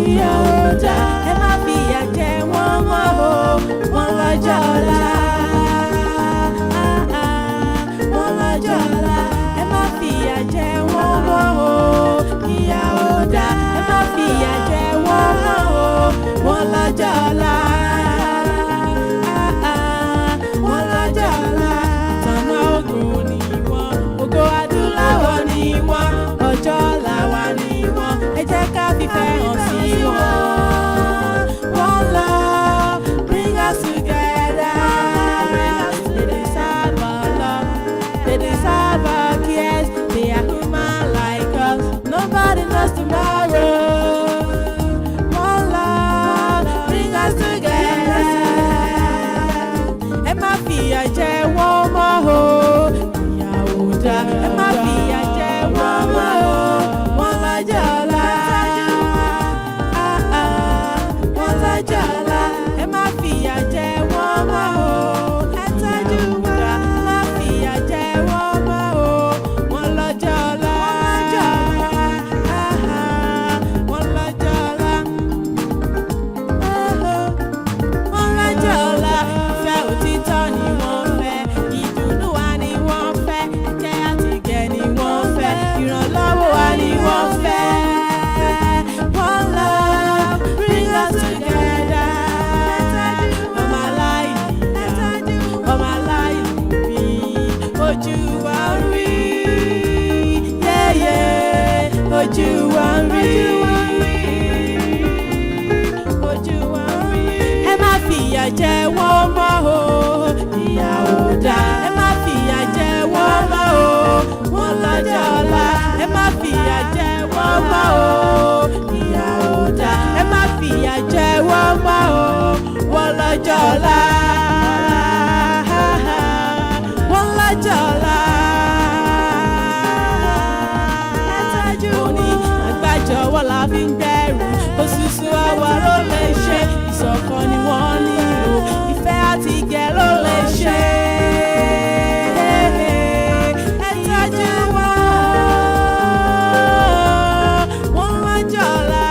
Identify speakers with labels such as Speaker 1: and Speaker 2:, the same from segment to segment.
Speaker 1: ìyà ò dá ẹ má fìyà jẹ wọ́n mọ́ o wọ́n lọ́jọ́ ọ̀la. Wọ́n lọ́jọ́ ọ̀la ẹ má fìyà jẹ wọ́n mọ́ o ìyà ò dá ẹ má fìyà jẹ wọ́n mọ́ o wọ́n lọ́jọ́ ọ̀la. Wọ́n lọ́jọ́ ọ̀la ìtànà ogun ni wọ́n ògo adúláwọ̀ ni wọ́n ọjọ́ ọ̀la wa ni wọ́n ẹ jẹ́ ká fìfẹ́ hàn sí wọn. One love bring us together. They deserve our love, they deserve our cares. They are human like us, nobody knows tomorrow. One love bring us together. Ẹ má fìyà jẹ wọ́n mọ́ o ìyà ò dá ẹ má fìyà jẹ wọ́n mọ́ o wọ́n lọ́jọ́ ọ̀la. Wọ́n lọ́jọ́ ọ̀la ẹ má fìyà jẹ wọ́n mọ́ o ẹ tọ́jú wọn ẹ má fìyà jẹ wọ́n mọ́ o wọ́n lọ́jọ́ ọ̀la. Wọ́n lọ́jọ́ ọ̀la. Wọ́n lọ́jọ́ ọ̀la ìfẹ́ òtítọ́ ni wọ́n fẹ́ ìdùnnú wa ni wọ́n fẹ́ ìkẹ́ àtìgẹ̀ ni wọ́n fẹ́ ìrànlọ́wọ́ wa ni wọ́n fẹ́. One love bring us together. Ọmọ aláìní ọmọ aláìní bí ojú wa ń rí yẹ́yẹ́ ojú wa ń rí ojú wa ń rí. Ẹ má fìyà jẹ wọ́n mọ́ o ìyà ò dá ẹ má fìyà jẹ wọ́n mọ́ o wọ́n lọ́jọ́ ọ̀la ẹ má fìyà jẹ wọ́n mọ́ o ìyà ò dá ẹ má fìyà jẹ wọ́n mọ́ o wọ́n lọ́jọ́ ọ̀la. Wọ́n lọ́jọ́ ọ̀la. Òní àgbájọwọ́ la fi ń gbẹ́rù òṣùṣù ọwọ́ ló lè ṣe ìṣọ̀kan ni wọ́n nílò ìfẹ́ àti ìgẹ̀ ló lè ṣe. Ẹ tọ́jú wọn. Wọ́n lọ́jọ́ ọ̀la.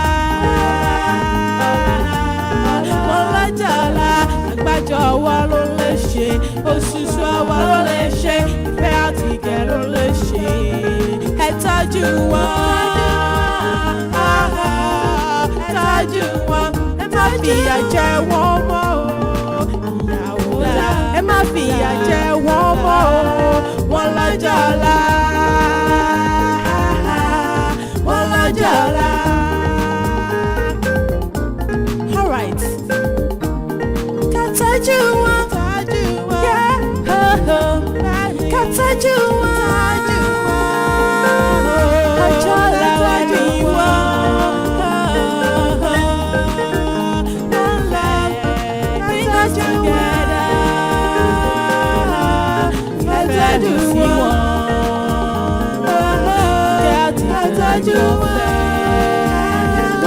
Speaker 1: Wọ́n lọ́jọ́ ọ̀la àgbájọwọ́ ló lè ṣe òṣùṣù ọwọ́ ló lè ṣe ìfẹ́ àti ìgẹ̀ ló lè ṣe. Ẹ tọ́jú wọn. Tọ́jú wọn. Ẹ má fìyà jẹ wọ́n mọ́ o ìyà ò dá ẹ má fìyà jẹ wọ́n mọ́ o wọ́n lọ́jọ́ ọ̀la. Wọ́n lọ́jọ́ ọ̀la. All right. Ká tọ́jú wọn. Yeah. Ká tọ́jú wọn. Ọjọ́ ọ̀la wa ni wọ́n. One love bring us together. Ká tọ́jú wọn. Ká tọ́jú wọn.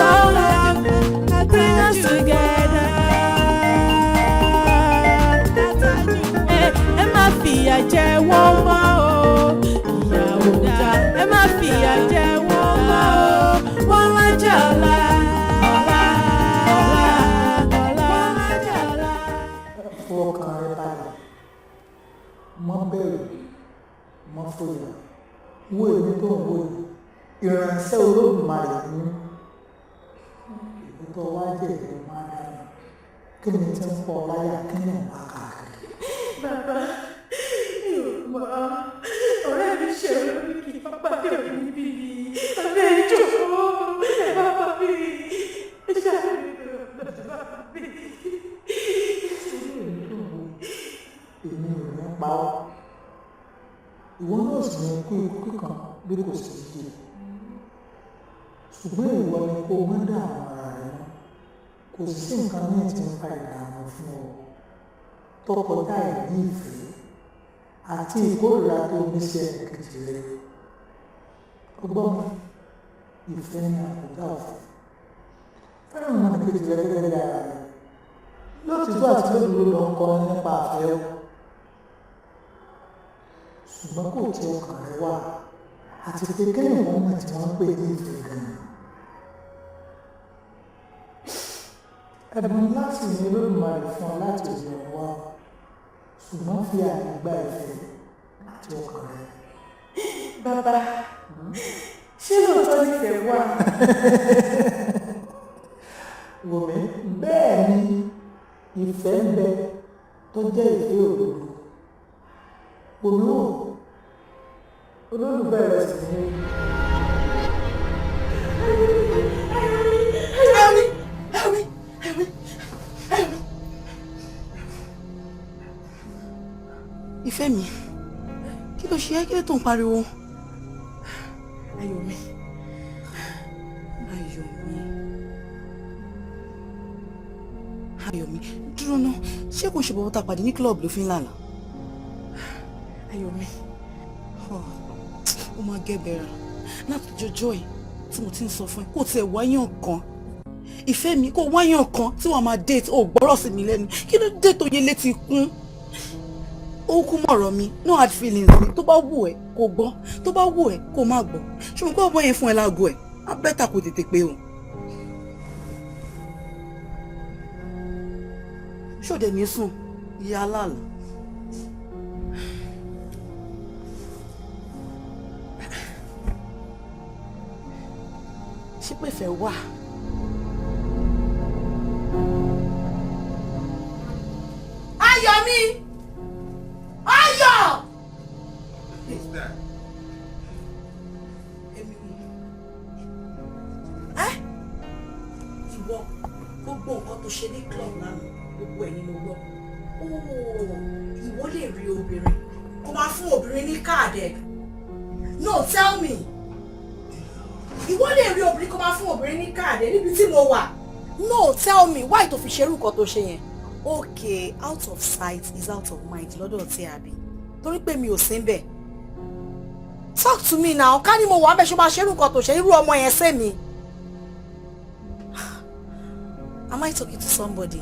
Speaker 1: One love bring us together. Ẹ má fìyà jẹ wọ́n mọ́ o ìyà ò dá ẹ má fìyà jẹ wọ́n mọ́ o wọ́n lọ́jọ́ ọ̀la. Wọ́n lọ́jọ́ ọ̀la.
Speaker 2: Fọkàn rẹ balẹ̀, mọ́ bẹ̀rù, mọ́ fòyà. Wo èmi tó ń wo ìránṣẹ́ Olódùmarè ní ìbútọ́ wá jẹ́ ìlú máa dáná. Kí ni tí ń pọ̀ láyà kí ni ìwà káàkiri?
Speaker 1: Bàbá mi ò mọ̀ ọ̀rẹ́ mi ṣe olórí kí pápá dé òní níbí abẹ́ ìjòkó ẹ bàbá mi ẹ ṣàlùmí bàbá mi.
Speaker 2: Èmi ò ní pa ọ́. Ìwọ náà sì ní kú ikú kíkan bí kò sí yìí. Ṣùgbọ́n ìwọ ni kó má dààmú ara rẹ mọ́. Kò sí nǹkan ní ti ń fa ìdààmú fún ọ. Tọkọtà ìdí ìfẹ́ àti ìkórìíra tó ní sí ẹnìkejì rẹ. Ọgbọ́n ìfẹ́ ní àkójá ọ̀fẹ́. Fẹ́ràn ẹnìkejì rẹ gẹ́gẹ́ bí ara rẹ. Lótìtọ́ àti lódodo lọ ń kọrin nípa àfẹ́ o. Ṣùgbọ́n kò tí ọkàn rẹ wà àti pé kéèyàn mọ̀ tí wọ́n pè ní ìfẹ́ gan-an. ẹ̀bùn láti ní Olódùmarè fún ọ láti òde wá ṣùgbọ́n fi àyè gba ìfẹ́ àti ọkàn rẹ.
Speaker 1: Bàbá, ṣé lóòótọ́ ní ìfẹ́ wà?
Speaker 2: Wòmí, bẹ́ẹ̀ ni ìfẹ́ ń bẹ tó jẹ́ ìfẹ́ òdodo. Olúwo, olólùfẹ́ rẹ̀ sì ní.
Speaker 3: Ìfẹ́ mi, kí ló ṣe é? Kí ló tó ń pariwo?
Speaker 1: Ayọ̀ mi.
Speaker 3: Ayọ̀ mi, dúró ná, ṣé kò ṣe bọ́bọ́ tá a pàdé ní club ló fi ń lànà?
Speaker 1: Ayọ̀ mi.
Speaker 3: Ó máa gẹ́bẹ̀rẹ̀ láti jọjọ́ ẹ̀ tí mo ti ń sọ fún ẹ kó tiẹ̀ wáyàn kan. Ìfẹ́ mi, kó wáyàn kan tí wọ́n máa date ó gbọ́rọ̀ sí mi lẹ́nu. Kí ló dé tó yẹ létí kún? Ó kú mọ̀rọ̀ mi, no hard feelings ni. Tó bá wù ẹ́ kó gbọ́, tó bá wù ẹ́ kó má gbọ́. Ṣùgbọ́n kó ọ̀bọ yẹn fún ẹ láago ẹ̀, á bẹ́tà kó tètè pé o. Ṣòdẹ̀ ní sùn, ìyá aláàlú. Ṣé pé fẹ́ wà?
Speaker 1: Ayọ̀ mi! Ayọ̀!
Speaker 3: Ìwọ, gbogbo nǹkan tó ṣe ní club lánàá, gbogbo ẹ̀ ni mo gbọ́. Ìwọ lè rí obìnrin, kó máa fún obìnrin ní káàdì ẹ̀. No, tell me. Ìwọ lè rí obìnrin kó máa fún obìnrin ní káàdì ẹ̀ níbi tí mo wà. No, tell me, why tó fi ṣerú nǹkan tó ṣe yẹn? Okay, out of sight is out of mind lọ́dọ̀ tí a bí. Torí pé mi ò sí ń bẹ̀. Talk to me now, ká ní mo wà bẹ́ẹ̀ ṣe máa ṣerú nǹkan tó ṣe irú ọmọ yẹn sẹ́ mi. Am I talking to somebody?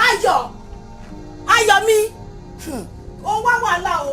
Speaker 3: Ayọ̀! Ayọ̀ mi! Ó wá wàhálà o.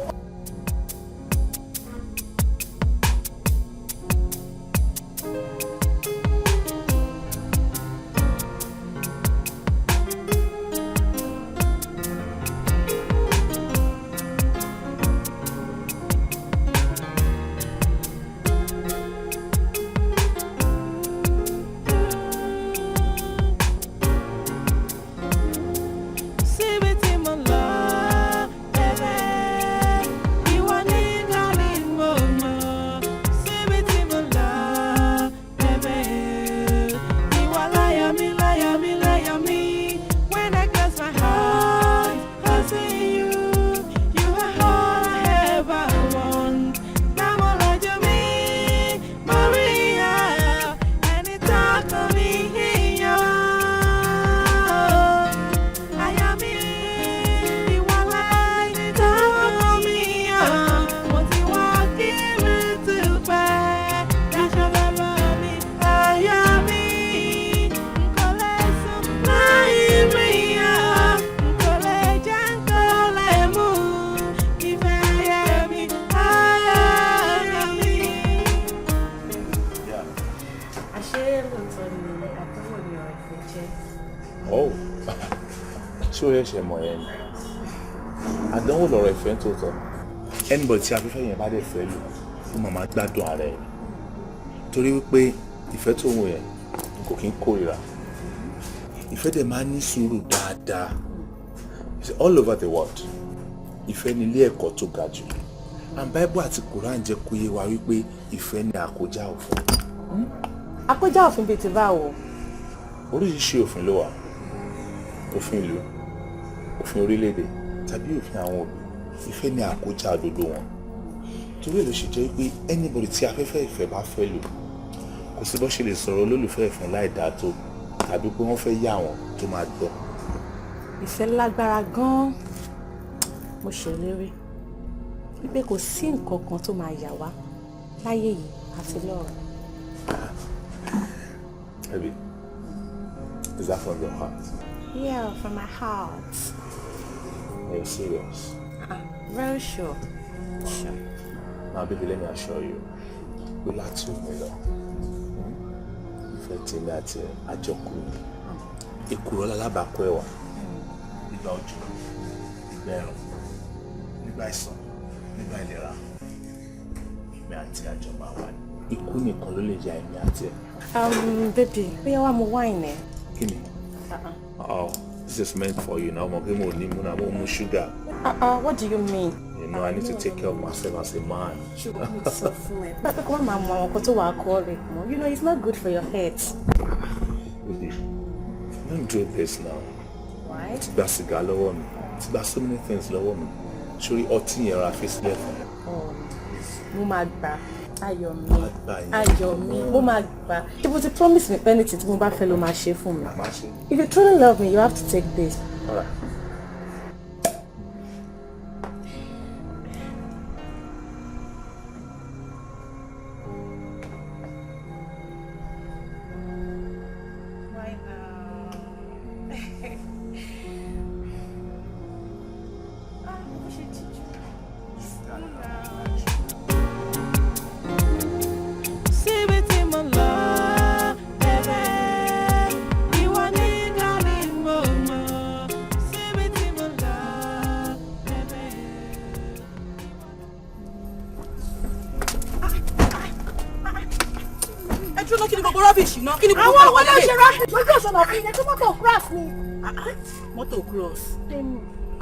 Speaker 4: ṣé ó yẹ ṣe mọ̀ yẹn ni àdánwò lọ̀rọ̀ ìfẹ́ tó tọ́ anybody tí afẹ́fẹ́ yẹn bá dẹ̀ fẹ́ lò ó máa máa gbádùn ara ẹ̀ torí wípé ìfẹ́ tó wù yẹn kò kí ń kórìíra ìfẹ́ dẹ̀ máa ní sùúrù dáadáa all over the world ìfẹ́ ní ilé ẹ̀kọ́ tó ga jù and Bible àti Quran jẹ́ kó yé wa wípé ìfẹ́ ní àkójá òfin.
Speaker 1: Àkójá òfin bíi ti báwo?
Speaker 4: Oríṣiríṣi òfin ló wà òfin ìlú òfin orílẹ̀-èdè tàbí òfin àwọn òbí ìfẹ́ ní àkójá àdòdó wọn torí èlò ṣe jẹ́ pé anybody tí afẹ́fẹ́ ìfẹ́ bá fẹ́ lò kò sí bó ṣe lè sọ̀rọ̀ olólùfẹ́ ìfún láì dáa tó tàbí pé wọ́n fẹ́ yá wọn tó máa gbọ́.
Speaker 1: Ìfẹ́ lágbára gan-an mo ṣèlérí wípé kò sí nǹkan kan tó máa yà wá láyé yìí àti lọ́run.
Speaker 4: Ẹbí Is that from your heart?
Speaker 5: Yeah, from my heart.
Speaker 4: Are you serious?
Speaker 5: Very sure. Sure.
Speaker 4: Now, baby, let me assure you. We'll let you know. Ìfẹ́ tèmi àti àjọkù ìkúrọ̀ lálábàákọ́ ẹ̀wà nígbà òjò, nígbà ẹ̀rùn, nígbà àìsàn, nígbà ìlera. Èmi àti àjọba wa ni. Ikú nìkan ló lè ya èmi àti ẹ̀.
Speaker 5: Baby, bóyá wá mu wine ẹ̀.
Speaker 4: Kí ni? Oh, this is meant for you now. Mo kí mo ní mo na mo mu sugar.
Speaker 5: What do you mean?
Speaker 4: You know, I need to take care of myself as a man.
Speaker 5: Sugar is so fluid. But come on, mama, alcoholic. You know, it's not good for your head.
Speaker 4: Baby, don't do this now.
Speaker 5: Why?
Speaker 4: Ti gba cigar lọ́wọ́ mi. Ti gba so many things lọ́wọ́ mi. Sori ọtí yẹn ra fi sílẹ̀ fún mi.
Speaker 5: Mo máa gbà. Ayọ̀ mi. Mo máa gbà. If you promise me anything, tí mo bá fẹ́ ló máa ṣe fún mi. If you truly love me, you have to take this.
Speaker 4: All right.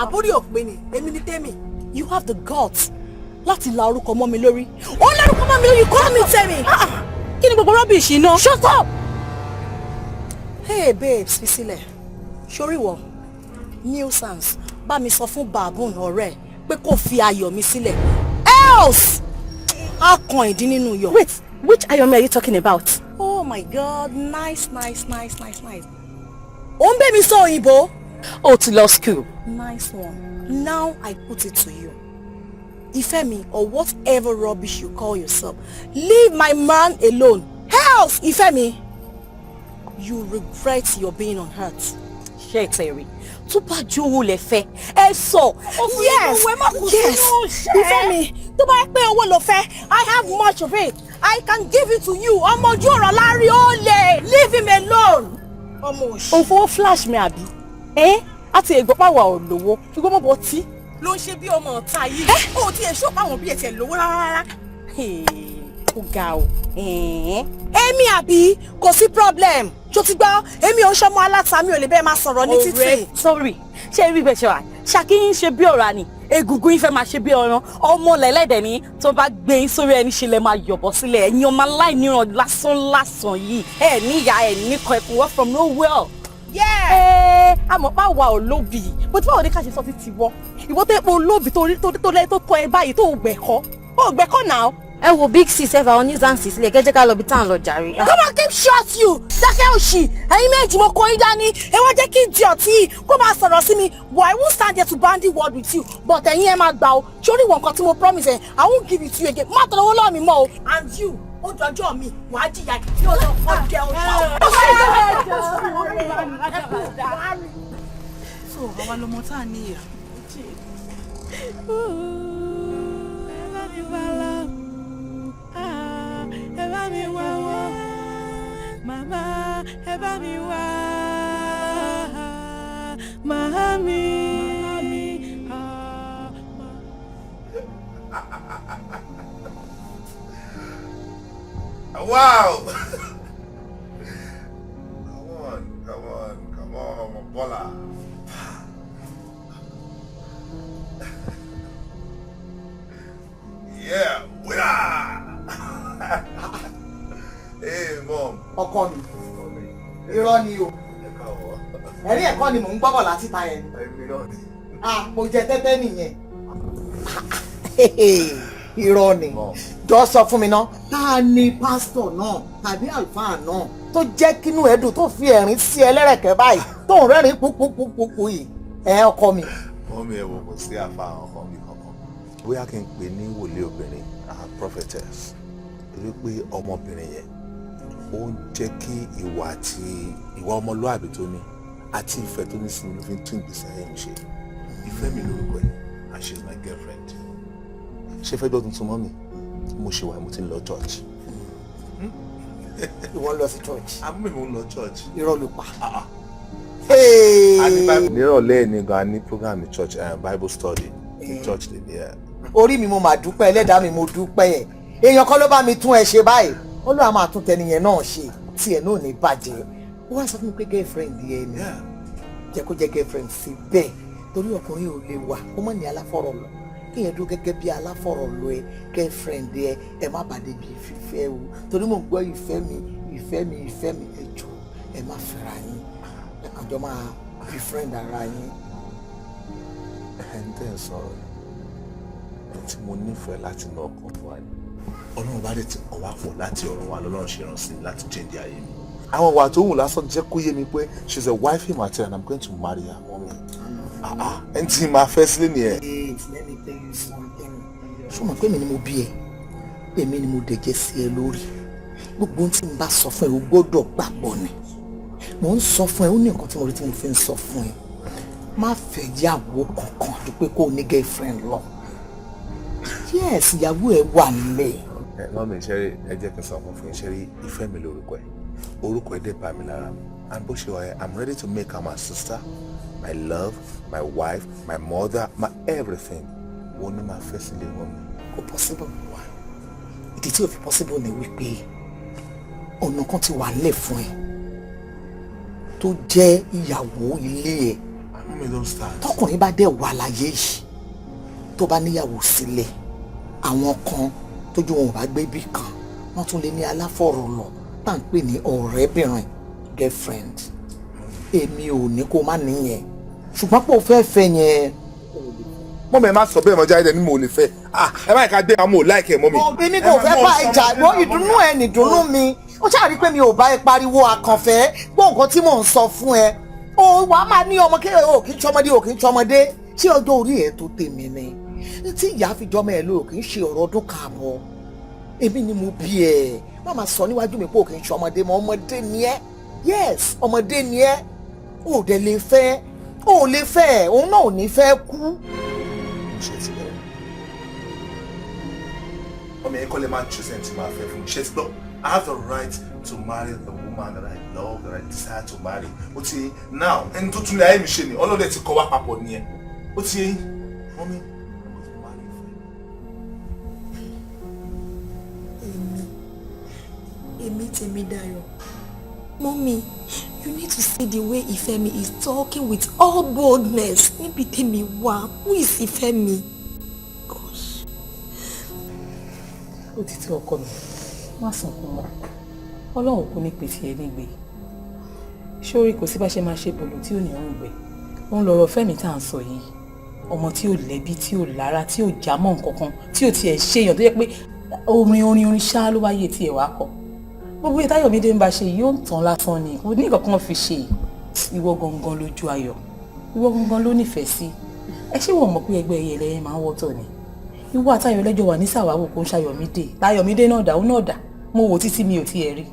Speaker 3: Àbúrò òpin ni, èmi ni tèmi. You have the guts láti la orúkọ mọ́ mi lórí. Ó lórúkọ mọ́ mi lórí, call me tèmi. Kí ni gbogbo rubbish náà? Shut up! Hey babes, fi sílẹ̀. Sórí wọ, nuisance, bá mi sọ fún Babun ọ̀rẹ́ pé kó fi ayọ̀ mi sílẹ̀. Else! Á kan ìdí nínú yọ̀.
Speaker 5: Wait, which Ayomi are you talking about?
Speaker 3: Oh my God, nice. Ó ń bẹ̀ mi sọ òyìnbó.
Speaker 5: Oh, to law school.
Speaker 3: Nice one. Now I put it to you. Ifemi, or whatever rubbish you call yourself, leave my man alone. Else, Ifemi, you regret your being on earth.
Speaker 5: Ṣé Terry, tó bá jówó lẹ fẹ́, ẹ sọ.
Speaker 3: Yes. Ifemi, tó bá pé owó ló fẹ́, I have much of it. I can give it to you. Ọmọ ojú ọ̀rọ̀ lárí ó lè. Leave him alone. Ọmọ òṣì.
Speaker 5: Òun fowó flash mi àbí? Àti ègbọ́pá wa ò lówó, ṣùgbọ́n mọ̀ bọ́ tí.
Speaker 3: Ló ń ṣe bí ọmọ ọ̀tá yìí. Ó ti ẹ̀ ṣó páwọn bí ẹ̀ tiẹ̀ lówó rárá.
Speaker 5: Ó ga o.
Speaker 3: Èmi àbí kò sí problem. Ṣó ti gbọ́, èmi ò ń ṣọmọ aláta, mi ò lè bẹ́ẹ̀ máa sọ̀rọ̀ ní títì.
Speaker 5: Sorry, ṣé rí bẹ́ẹ̀ ṣe wà? Ṣàkí ń ṣe bí ọ̀rá ni, egungun yín fẹ́ máa ṣe bí ọ̀ràn, ọmọ lẹ́lẹ́dẹ̀ ni tó bá gbé yín sórí ẹni ṣe lẹ máa yọ̀bọ̀ sílẹ̀, ẹ̀yin ọmọ aláìníran lásán yìí, ẹ̀ níyà ẹ̀ níkan ẹ̀kún work from nowhere. Àmọ́ bá wà ò lóbì, bó ti báwo ní ká ṣe sọ ti ti wọ́, ìwọ́n tó epo lóbì tó tọ́ ẹ báyìí tó gbẹ̀kọ́, ó gbẹ̀kọ́ náà.
Speaker 6: Ẹ wo big sis ẹ fà wọn ní zansi sílẹ̀ kẹjẹ ká lọ bí tán lọ jàre.
Speaker 3: Come on, keep short you. Dákẹ́ òṣì. Ẹ̀yin méjì mo kó yín dání. Ẹ wá jẹ́ kí n di ọtí kó máa sọ̀rọ̀ sí mi. But I won't stand there to bandy word with you. But ẹ̀yin ẹ máa gbà o. Sórí ìwọ̀n kan tí mo promise ẹ, I won't give it to you again. Má tọrọ owó lọ́wọ́ mi mọ́ o. And you, ó jọjọ́ mi, wàá jìyà kí o lọ ọdẹ ọjọ́.
Speaker 1: So, àwa lọmọ tá a níyà. Ẹ bá mi wá wọ́, màmá ẹ bá mi wá, màámi.
Speaker 4: Wow! Come on, Bola. Yeah, winner! Hey, Mom.
Speaker 2: Ọkọ mi, irọ́ ni o. Ẹ̀rí ẹ̀kọ́ ni mò ń gbọ́bọ̀ láti ta yẹn. Mo jẹ tẹ́tẹ́ nìyẹn. Irọ́ ni. Jọ sọ fún mi ná. Ta ni pásítọ̀ náà tàbí àlùfáà náà tó jẹ́ kínú ẹ̀dùn tó fi ẹ̀rín sí ẹlẹ́rẹ̀kẹ́ báyìí tó ń rẹ́rìn púpúpúpú yìí? Ọkọ mi.
Speaker 4: Mọ́mí ẹ̀ wò kò sí àfáà ọkọ mi kankan. Bóyá kí n pè ní wòlíì obìnrin, prophetess. Torí pé ọmọbìnrin yẹn ó ń jẹ́ kí ìwà ọmọlúwàbí tó ní àti ìfẹ́ tó ní sí mi ló fi ń tún ìgbésí ayé mi ṣe. Ìfẹ́ mi lórúkọ ẹ̀ and she is my girlfriend. Ṣé fẹ́ gbọ́ tuntun mọ́ mi? Mo ṣe wà mo ti ń lọ church.
Speaker 7: Ìwọ lọ sí church.
Speaker 4: Àmọ́ mi ò ń lọ church.
Speaker 7: Irọ́ ló pa.
Speaker 4: Nírọ̀lẹ́ ní gan ní program ní church Bible study ní church lè ní ẹ̀.
Speaker 7: Orí mi mo máa dúpẹ́ ẹlẹ́dàá mi mo dúpẹ́ ẹ̀. Èèyàn kan ló bá mi tún ẹ ṣe báyìí. Ó lóun á máa tún tẹniyẹn náà ṣe tí ẹ̀ náà ní bàjẹ́. Ó wá sọ fún mi pé girlfriend yẹn ni. Jẹ́ kó jẹ́ girlfriend sí bẹ́ẹ̀. Torí ọkùnrin ò lè wà kó mọ̀ ní aláfọ̀rọ̀ lọ. Kéèyàn dúró gẹ́gẹ́ bí aláfọ̀rọ̀ lọ ẹ girlfriend ẹ má bàdé bí ìfẹ́ o. Torí mò ń gbọ́ ìfẹ́ mi ẹ jọ̀ọ́ ẹ má fẹ́ra yín. Ẹ kàn jọ máa befriend ara yín.
Speaker 4: Ẹni tẹ́ ẹ sọ̀rọ̀ ẹ̀ tí mo nífẹ̀ẹ́ láti inú ọkàn wa ni. Ọlọ́run bá dé ti kọ̀ wá pọ̀ láti ọ̀run wa lọ́lọ́run ṣe rán sí láti change ayé mi. Àwọn ìwà tó wù lásán jẹ́ kó yé mi pé she's a wifey material and I'm going to marry her mommy. Ẹni tí màá fẹ́ sílé nìyẹn.
Speaker 7: Let me tell you something. Ṣùgbọ́n pé èmi ni mo bí ẹ, èmi ni mo dẹ̀jẹ̀ sí ẹ lórí. Gbogbo ohun tí n bá sọ fún ẹ o gbọ́dọ̀ gbàgbọ́ ni. Mo ń sọ fún ẹ ó ní nǹkan tí mo rí tí mo fi ń sọ fún ẹ. Má fẹ́ yàwó kankan ju pé kó o ní girlfriend lọ. Yes, ìyàwó ẹ wà nílẹ̀.
Speaker 4: Mọ́mí ṣẹ́rí ẹ jẹ́ kí n sọ fún yín ṣẹ́rí ìfẹ́ mi lórúkọ ẹ̀. Orúkọ ẹ̀ dé bá mi lára mi. And bó ṣe wà yẹn, I'm ready to make her my sister, my love, my wife, my mother, my everything. Wọ́n ní máa fẹ́ sílé wọn mi.
Speaker 7: Kò possible wà. Ìdí tí ò fi possible ni wípé ọ̀nà kan ti wà nílẹ̀ fún ẹ tó jẹ́ ìyàwó ilé ẹ̀. Tọkùnrin bá dẹ̀ wà láyé yìí tó bá níyàwó sílẹ̀, àwọn kan tójú wọn ò bá gbé bí kan wọ́n tún lè ní aláfọ̀rọ̀ lọ tá à ń pè ní ọ̀rẹ́bìnrin girlfriend. Èmi ò ní kó má níyẹn ṣùgbọ́n pé o fẹ́ fẹ́ yẹn.
Speaker 4: Mọ́mí ẹ má sọ bẹ́ẹ̀ mọ́jà ẹ̀dẹ̀ ni mo lè fẹ́. Ẹ má ká gbé àwọn ò láìkẹ́ mọ́mí.
Speaker 7: Èmi kò fẹ́ bá ìjà ìwọ ìdùnnú ẹ nìdùnnú mi. Ó ṣàrí pé mi ò bá ẹ pariwo àkànfẹ́ gbọ́ nǹkan tí mò ń sọ fún ẹ. O wà á máa ní ọmọ kéèyàn ò kì í ṣọmọdé ò kì í ṣọmọdé. Ṣé ọjọ́ orí ẹ tó tèmi ni? Tí ìyá fi jọmọ ẹ lò kì í ṣe ọ̀rọ̀ ọdún kààbọ̀. Èmi ni mo bí ẹ. Má máa sọ níwájú mi pé ò kì í ṣọmọdé mọ́ ọmọdé ni ẹ. Yes, ọmọdé ni ẹ. O ò dẹ̀ lè fẹ́. O ò lè fẹ́ òun náà ò ní fẹ́ kú.
Speaker 4: Ṣé ti bẹ̀rẹ̀? Ọmọ yẹn kọ́ lè máa choose ẹni tí máa fẹ́ fún mi. Ṣé ti gbọ́? I have the right to marry the woman that I love, that I desire to marry. Ó ti now ẹni tó tún lè ayé mi ṣe ni ọlọ́dẹ ti kọ́ wá papọ̀ nìyẹn. Ó ti yẹn. Mọ́mí, I'm going to marry you.
Speaker 3: Èmi Tèmídayọ̀. Mommy, you need to see the way Ifemi is talking with all boldness. Níbi tèmi wá, who is Ifemi? Gosh.
Speaker 5: Ó ti tó ọkọ mi, má sunkún mọ́. Ọlọ́run kò ní pèsè ẹ nígbè. Ṣórí kò sí bá ṣe máa ṣe bòlò tí ò ní òun gbẹ. Òun lọ̀rọ̀ Fẹ́mi tá à ń sọ yìí. Ọmọ tí ò lẹ́bí, tí ò lára, tí ò jámọ́ nǹkan kan, tí ò tiẹ̀ ṣèyàn tó yẹ pé orin ṣáá ló wáyé tí ẹ̀ wá kọ. Gbogbo Táyọ̀mídé ń bá ṣe yìí ó ń tàn lásán ni kò ní kankan fi ṣe. Ìwọ gangan lójú ayọ̀, ìwọ gangan ló nífẹ̀ẹ́ sí. Ẹ ṣé wọ́n mọ̀ pé ẹgbẹ́ ẹyẹ lẹ́yìn máa ń wọ́tọ̀ ni. Ìwọ àtayọ̀ lẹ́jọ́ wà ní sàwáwò kó ń ṣayọ̀mídé. Táyọ̀mídé náà dà ó náà dà. Mo wò títí mi ò tiẹ̀ rí.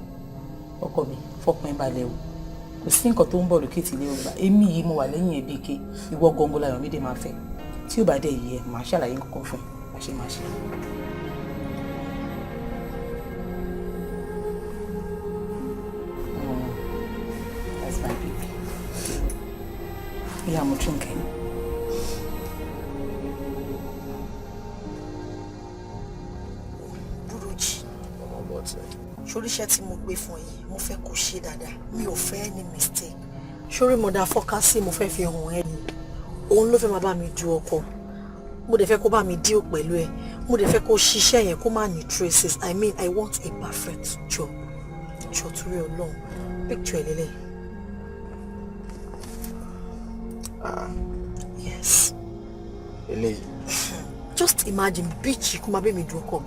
Speaker 5: Ọkọ mi fọkàn balẹ̀ o. Kò sí nǹkan tó ń bọ̀ lókè tìlé ọgbà. Èmi yìí mo wà lẹ́yìn ẹbí ike. Ìwọ gangan Láyọ̀mídé máa fẹ́. Tí ó bá dẹ̀ yẹ màá ṣàlàyé nǹkan fún ẹ. Máa ṣe. That's my baby. Yeah, I'm drinking.
Speaker 3: Dúrójì. Sórí iṣẹ́ tí mo gbé fún yìí, mo fẹ́ kó ṣe dáadáa. Mi ò fẹ́ any mistake. Sórí mọ̀dà fọ́kásí mo fẹ́ fi hàn ẹ́ ni. Òun ló fẹ́ máa bá mi ju ọkọ. Mo dẹ̀ fẹ́ kó bá mi deal pẹ̀lú ẹ. Mo dẹ̀ fẹ́ kó ṣiṣẹ́ yẹn kó má ní traces. I mean, I want a perfect job. Jọ̀ọ́ torí Ọlọ́run. Picture lele. Yes.
Speaker 7: Ele.
Speaker 3: Just imagine beach kó má bá mi ju ọkọ.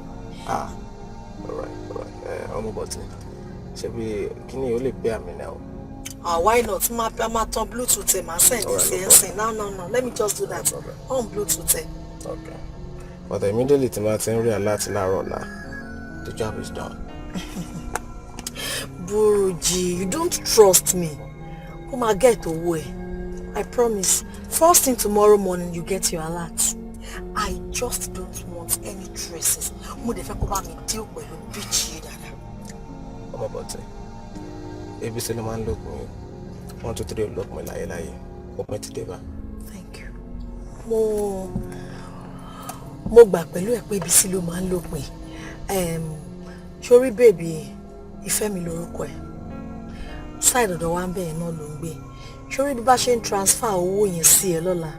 Speaker 7: All right. Ọmọ bọ̀tí. Ṣé bí kíni ó lè pé àmì náà?
Speaker 3: Why not? Ma turn Bluetooth ẹ, ma send it. No. Let me just do that. On Bluetooth ẹ.
Speaker 7: Okay. But immediately tí ma ti ń rí alert láàárọ̀ ọ̀la, the job is done. Buruji, you don't trust me. Come and get away. I promise. First thing tomorrow morning, you get your alert. I just don't want any traces. Mo de fẹ́ kó bá mi deal pẹ̀lú bitch yìí dáadáa.
Speaker 8: Ọmọ bọ̀tẹ̀, ebi sẹ́ni máa ń look me. 1, 2, 3 look me láyé. Open it today,
Speaker 7: thank you. Mo gbà pẹ̀lú ẹ̀ pé ibi sí ló máa ń lópin. Sorry baby, ìfẹ́ mi lórúkọ ẹ̀. Side ọ̀dọ̀ wa ń bẹ̀yẹn náà ló ń gbé. Sorry bí bá ṣe ń transfer owó yẹn sí ẹ lọ́la.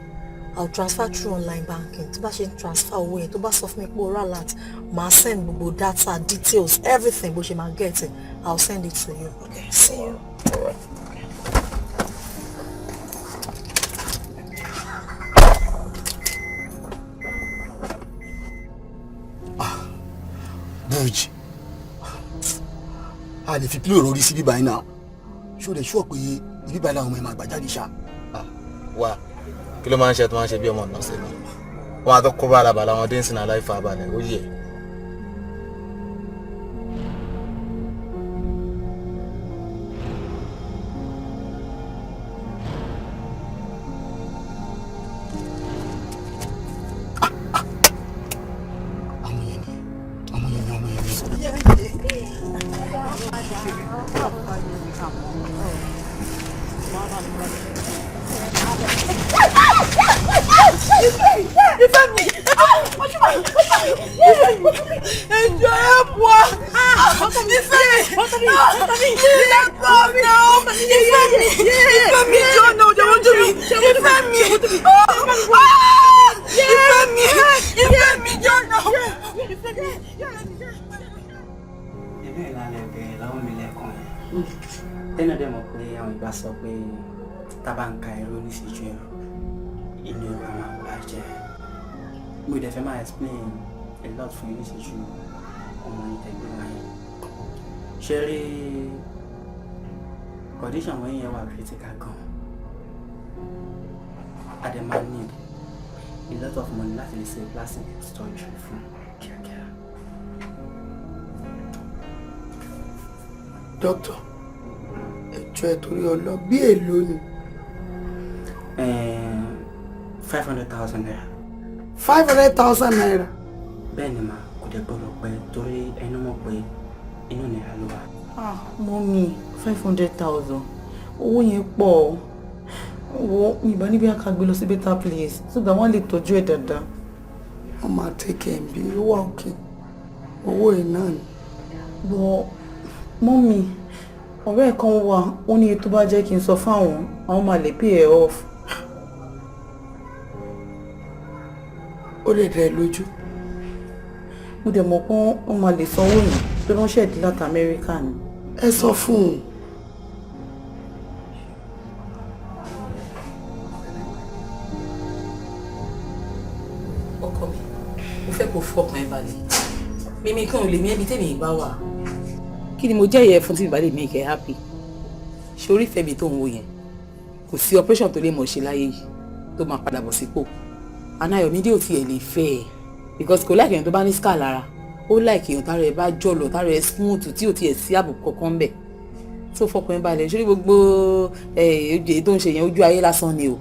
Speaker 7: I'll transfer through online banking. Tó bá ṣe ń transfer owó yẹn, tó bá sọ fún mi pé o rà láti, màá send gbogbo data, details, everything bó ṣe máa get it. I'll send it to you. Okay, see you.
Speaker 8: All right.
Speaker 9: Buruji, a lè fi pílò rọrí sí bíbá iná ṣó lè ṣọ́ pé ibíbá làwọn ọmọ ẹ̀ máa gbà jáde ṣá.
Speaker 8: Wá kí ló máa ń ṣe tó máa ń ṣe bí ọmọ náà ṣe ni wọn àtọ́ kó bá balabàlà wọn dé ń sin aláìfà balẹ̀ ó yẹ.
Speaker 10: Sọ pé tabanka ẹ̀rọ oníṣẹ́jú ẹ̀rọ inú ẹ̀rọ máa bàjẹ́. Mo dẹ̀ fẹ́ máa explain a lot fún oníṣẹ́jú ọmọ ìtẹ̀gbẹ́ wáyé. Ṣé rí condition wọ́n yẹn wà critical gan. A dẹ̀ máa need a lot of money láti lè ṣe plastic storage fún kíákíá.
Speaker 9: Doctor, ẹjọ́ ẹ torí ọlọ́ bí èlò ni.
Speaker 10: 500,000 naira.
Speaker 9: 500,000 naira.
Speaker 10: Bẹ́ẹ̀ ni mà kò dẹ̀ gbọ́dọ̀ pẹ́ torí ẹnu mọ̀ pé inú nira ló wà.
Speaker 11: Mọ́mí 500,000 owó yẹn pọ̀ wo ìbá níbi àkàgbé lọ sí better place so that wọ́n lè tọ́jú ẹ̀ dáadáa.
Speaker 9: Wọ́n máa tẹ́kẹ̀ ẹ̀ bí ó wà òkè owó ẹ̀ náà ni.
Speaker 11: Bọ́ mọ́mí ọ̀rẹ́ ẹ̀ kan wà ó ní tó bá jẹ́ kí n sọ fáwọn àwọn máa lè pay ẹ̀ off.
Speaker 9: Ó lè dẹ̀ lójú.
Speaker 11: Mo dẹ̀ mọ̀ pé wọ́n máa lè sanwó yẹn tó ránṣẹ́ ìdí láti Amẹ́ríkà ni.
Speaker 9: Ẹ sọ fún un.
Speaker 7: Ọkọ mi, mo fẹ́ kó fọkàn ẹ balẹ̀. Mímí kí n lè mí ẹbí tèmi ìgbà wà.
Speaker 12: Kí ni mo jẹ́ ìyẹn fún tí ìbá lè make ẹ happy? Ṣé orí ìfẹ́ mi tó ń wo yẹn? Kò sí operation tó lè mọ̀ ṣe láyé yìí tó máa padà bọ̀ sípò. Anayọ̀mídé ò tiẹ̀ lè fẹ́ ẹ because kò láìkèyàn tó bá ní scar lára. Ó láìkèyàn tára ẹ bá jọ̀lọ̀ tára ẹ smooth tí ò tiẹ̀ sí àbùkù kankan bẹ̀. Tó fọkàn ẹ balẹ̀ ṣórí gbogbo oje tó ń ṣe yẹn ojú ayé lásán ni o.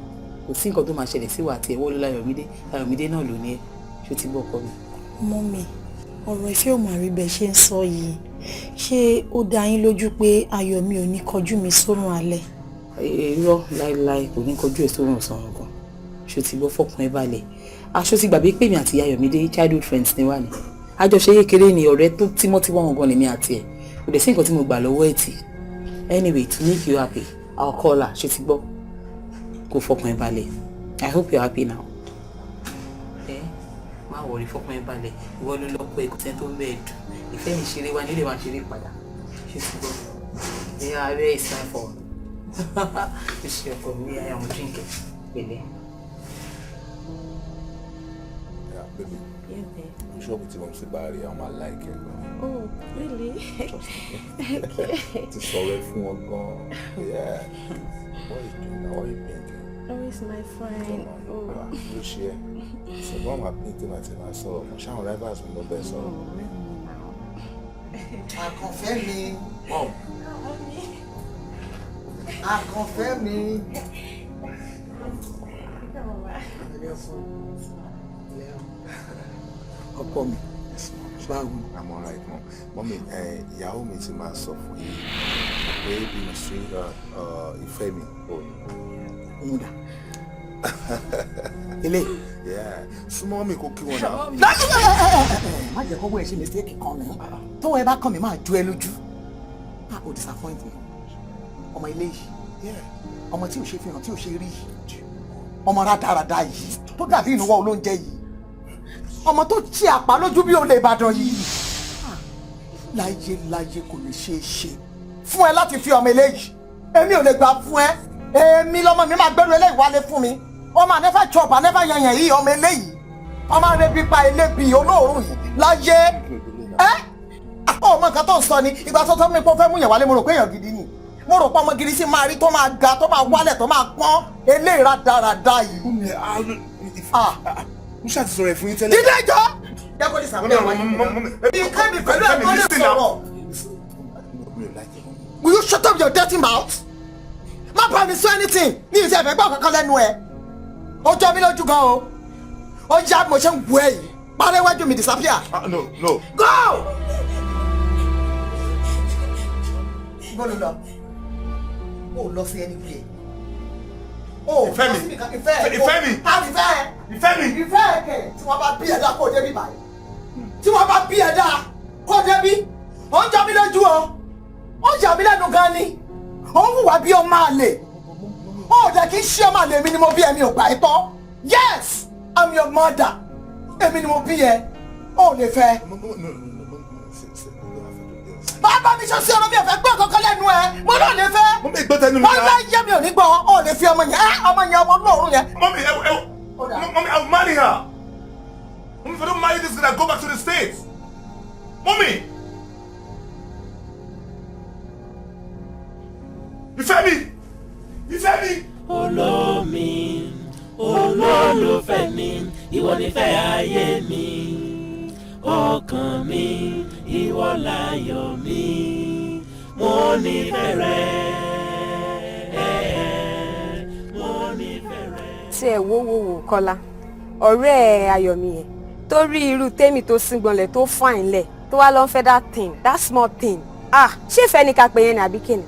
Speaker 12: Kò sí nǹkan tó máa ṣẹlẹ̀ sí wa àti ẹ̀wọ́ lọ́la Ayọ̀mídé náà ló ní ẹ. Ṣó ti gbọ́ ọkọ mi?
Speaker 7: Mọ́mì, ọ̀rọ̀ ìfẹ́ ò máa rí bẹ́ẹ̀ ṣe ń sọ yìí. Ṣé ó dá yín lójú pé ayọ̀ mi ò ní kọjú mi sórun alẹ́?
Speaker 12: Irọ́ láíláí kò ní kọjú ẹ̀ sórun ọ̀sán gan. Ṣó ti gbọ́ fọkàn ẹ balẹ̀? Aṣọ ti gbàgbé pé mi àti Ayọ̀mídé childhood friends ni wà ní. Àjọṣe kékeré ni ọ̀rẹ́ tó tímọ́tímọ́ gan lèmi àti ẹ̀. Kò dẹ̀ sí nǹkan tí mo gbà lọ́wọ́ ẹ̀ tì. Anyway, to make you happy, I'll call her. Ṣó ti gbọ́? Kò fọkàn ẹ balẹ̀. I hope you're happy now. Má worry, fọkàn ẹ balẹ̀. Ìwọ ló lọ́pọ̀ ẹ̀kọ́tẹ́ tó ń bẹ́ẹ̀ dùn. Ìfẹ́ mi ṣeré wá nílé wa ṣeré padà. Ṣé ti gbọ́? Yeah, I really sign for. Ṣé ọkọ mi I am drinking. Pẹ̀lẹ́.
Speaker 4: Yeah, baby.
Speaker 6: Yeah, babe.
Speaker 4: I'm sure with you once about it, I might like it.
Speaker 6: Oh, really?
Speaker 4: Okay. To solve fún wọn gan. Yeah. What are you doing now? What are you painting?
Speaker 6: Oh, it's my friend.
Speaker 4: Oh. You share. So when I'm painting at my soul, my shower rivals will know best.
Speaker 7: Àkànfẹ́ mi.
Speaker 4: Mom.
Speaker 7: Àkànfẹ́ mi. Ọkọ mi.
Speaker 4: I'm all right, Mom. Mommy, ìyàwó mi ti máa sọ fún yín pé bí mo ṣe ìfẹ́ mi ò ní.
Speaker 7: Múdà. Ilé.
Speaker 4: Súnmọ́ mi kó kí wọn náà.
Speaker 7: Má jẹ́ kọ́wọ́ ẹ̀ ṣe mistake kan ní. Tọ́wọ́ ẹ bá kàn mí máa jó ẹ lójú. O disappoint me. Ọmọ ilé yìí. Ọmọ tí ò ṣe fihàn tí ò ṣe rí. Ọmọ rádaràda yìí. Tó dàbí ìnáwó olóúnjẹ yìí. Ọmọ tó ṣe àpá lójú bí olè Ìbàdàn yìí. Láyé kò lè ṣeé ṣe fún ẹ láti fi ọmọ eléyìí. Èmi ò lè gbà fún ẹ. Èmi lọmọ mi máa gbẹ́rù eléyìí wálé fún mi. Ọmọ ànẹ́fà chop ànẹ́fà yanyan yìí ọmọ eléyìí. Ọmọ arẹbí pa elébi olóòórùn yìí. Láyé ọmọ nǹkan tó ń sọ ni ìgbà tó tọ́ mi pọ́ fẹ́ mú yẹn wálé mo rò pé èèyàn gidi ni. Mo rò pé ọmọ gidi sí máa rí tó máa ga tó máa wálẹ̀ tó máa pọ́n eléyìí rádaràda yìí.
Speaker 4: Mo ṣáà ti sọ̀rọ̀ ẹ̀ fún yín tẹ́lẹ̀.
Speaker 7: Dídé jọ. Jẹ́ kó ní sàmúlẹ̀ wáyé. Ìkẹ́ mi pẹ̀lú ẹ̀kọ́ lè sọ̀rọ̀. Will you shut up your dirty mouth? Má bá mi sọ anything ní ìṣe ẹ̀fẹ̀ gbọ́ kankan lẹ́nu ẹ̀. Ó jọ mí lójú gan o. Ó yá mo ṣe ń wú ẹ yìí. Parẹ́ wájú mi disappear.
Speaker 4: No.
Speaker 7: Go! Bọ́lú lọ. Ó lọ sí ẹni pé.
Speaker 4: Ìfẹ́ mi.
Speaker 7: Ìfẹ́ kẹ̀ tí wọ́n bá bí ẹ̀dá kó débi báyìí. Tí wọ́n bá bí ẹ̀dá kó débi. Ó ń jọ mí lójú o. Ó yà mí lẹ́nu gan ni. Ó ń hùwà bí ọmọ àlè. Ó dẹ̀ kí n ṣe ọmọ àlè mi ni mo bí ẹ mi ò gbà ẹ́ tọ́. Yes, I'm your mother. Èmi ni mo bí ẹ. Ó lè fẹ́. Bàbá mi ṣe sí ọ̀rọ̀ mi ò fẹ́ gbọ́ kankan lẹ́nu ẹ. Mo náà lè fẹ́.
Speaker 4: Mọ́mí gbọ́ tẹnu mi
Speaker 7: náà. Wọ́n bá yé mi ò ní gbọ́. Ó lè fi ọmọ yẹn. Ọmọ yẹn ọmọ olóòórùn yẹn.
Speaker 4: Mommy, I'll marry her. Mommy, if I don't marry this girl, I'll go back to the States. Mommy! Ìfẹ́ mi!
Speaker 1: Olómi, olólùfẹ́ mi, ìwọ nífẹ̀ẹ́ ayé mi. Ọkàn mi, ìwọ láyọ̀ mi. Mo nífẹ̀ẹ́ rẹ.
Speaker 6: Tí ẹ wo Kọ́lá ọ̀rẹ́ Ayọ̀mí yẹn tó rí irú tèmi tó síngbọnlẹ̀ tó fine lẹ̀ tó wá lọ ń fẹ́ that small thing ṣé ìfẹ́ ni ká pè yẹn ní àbí kíni.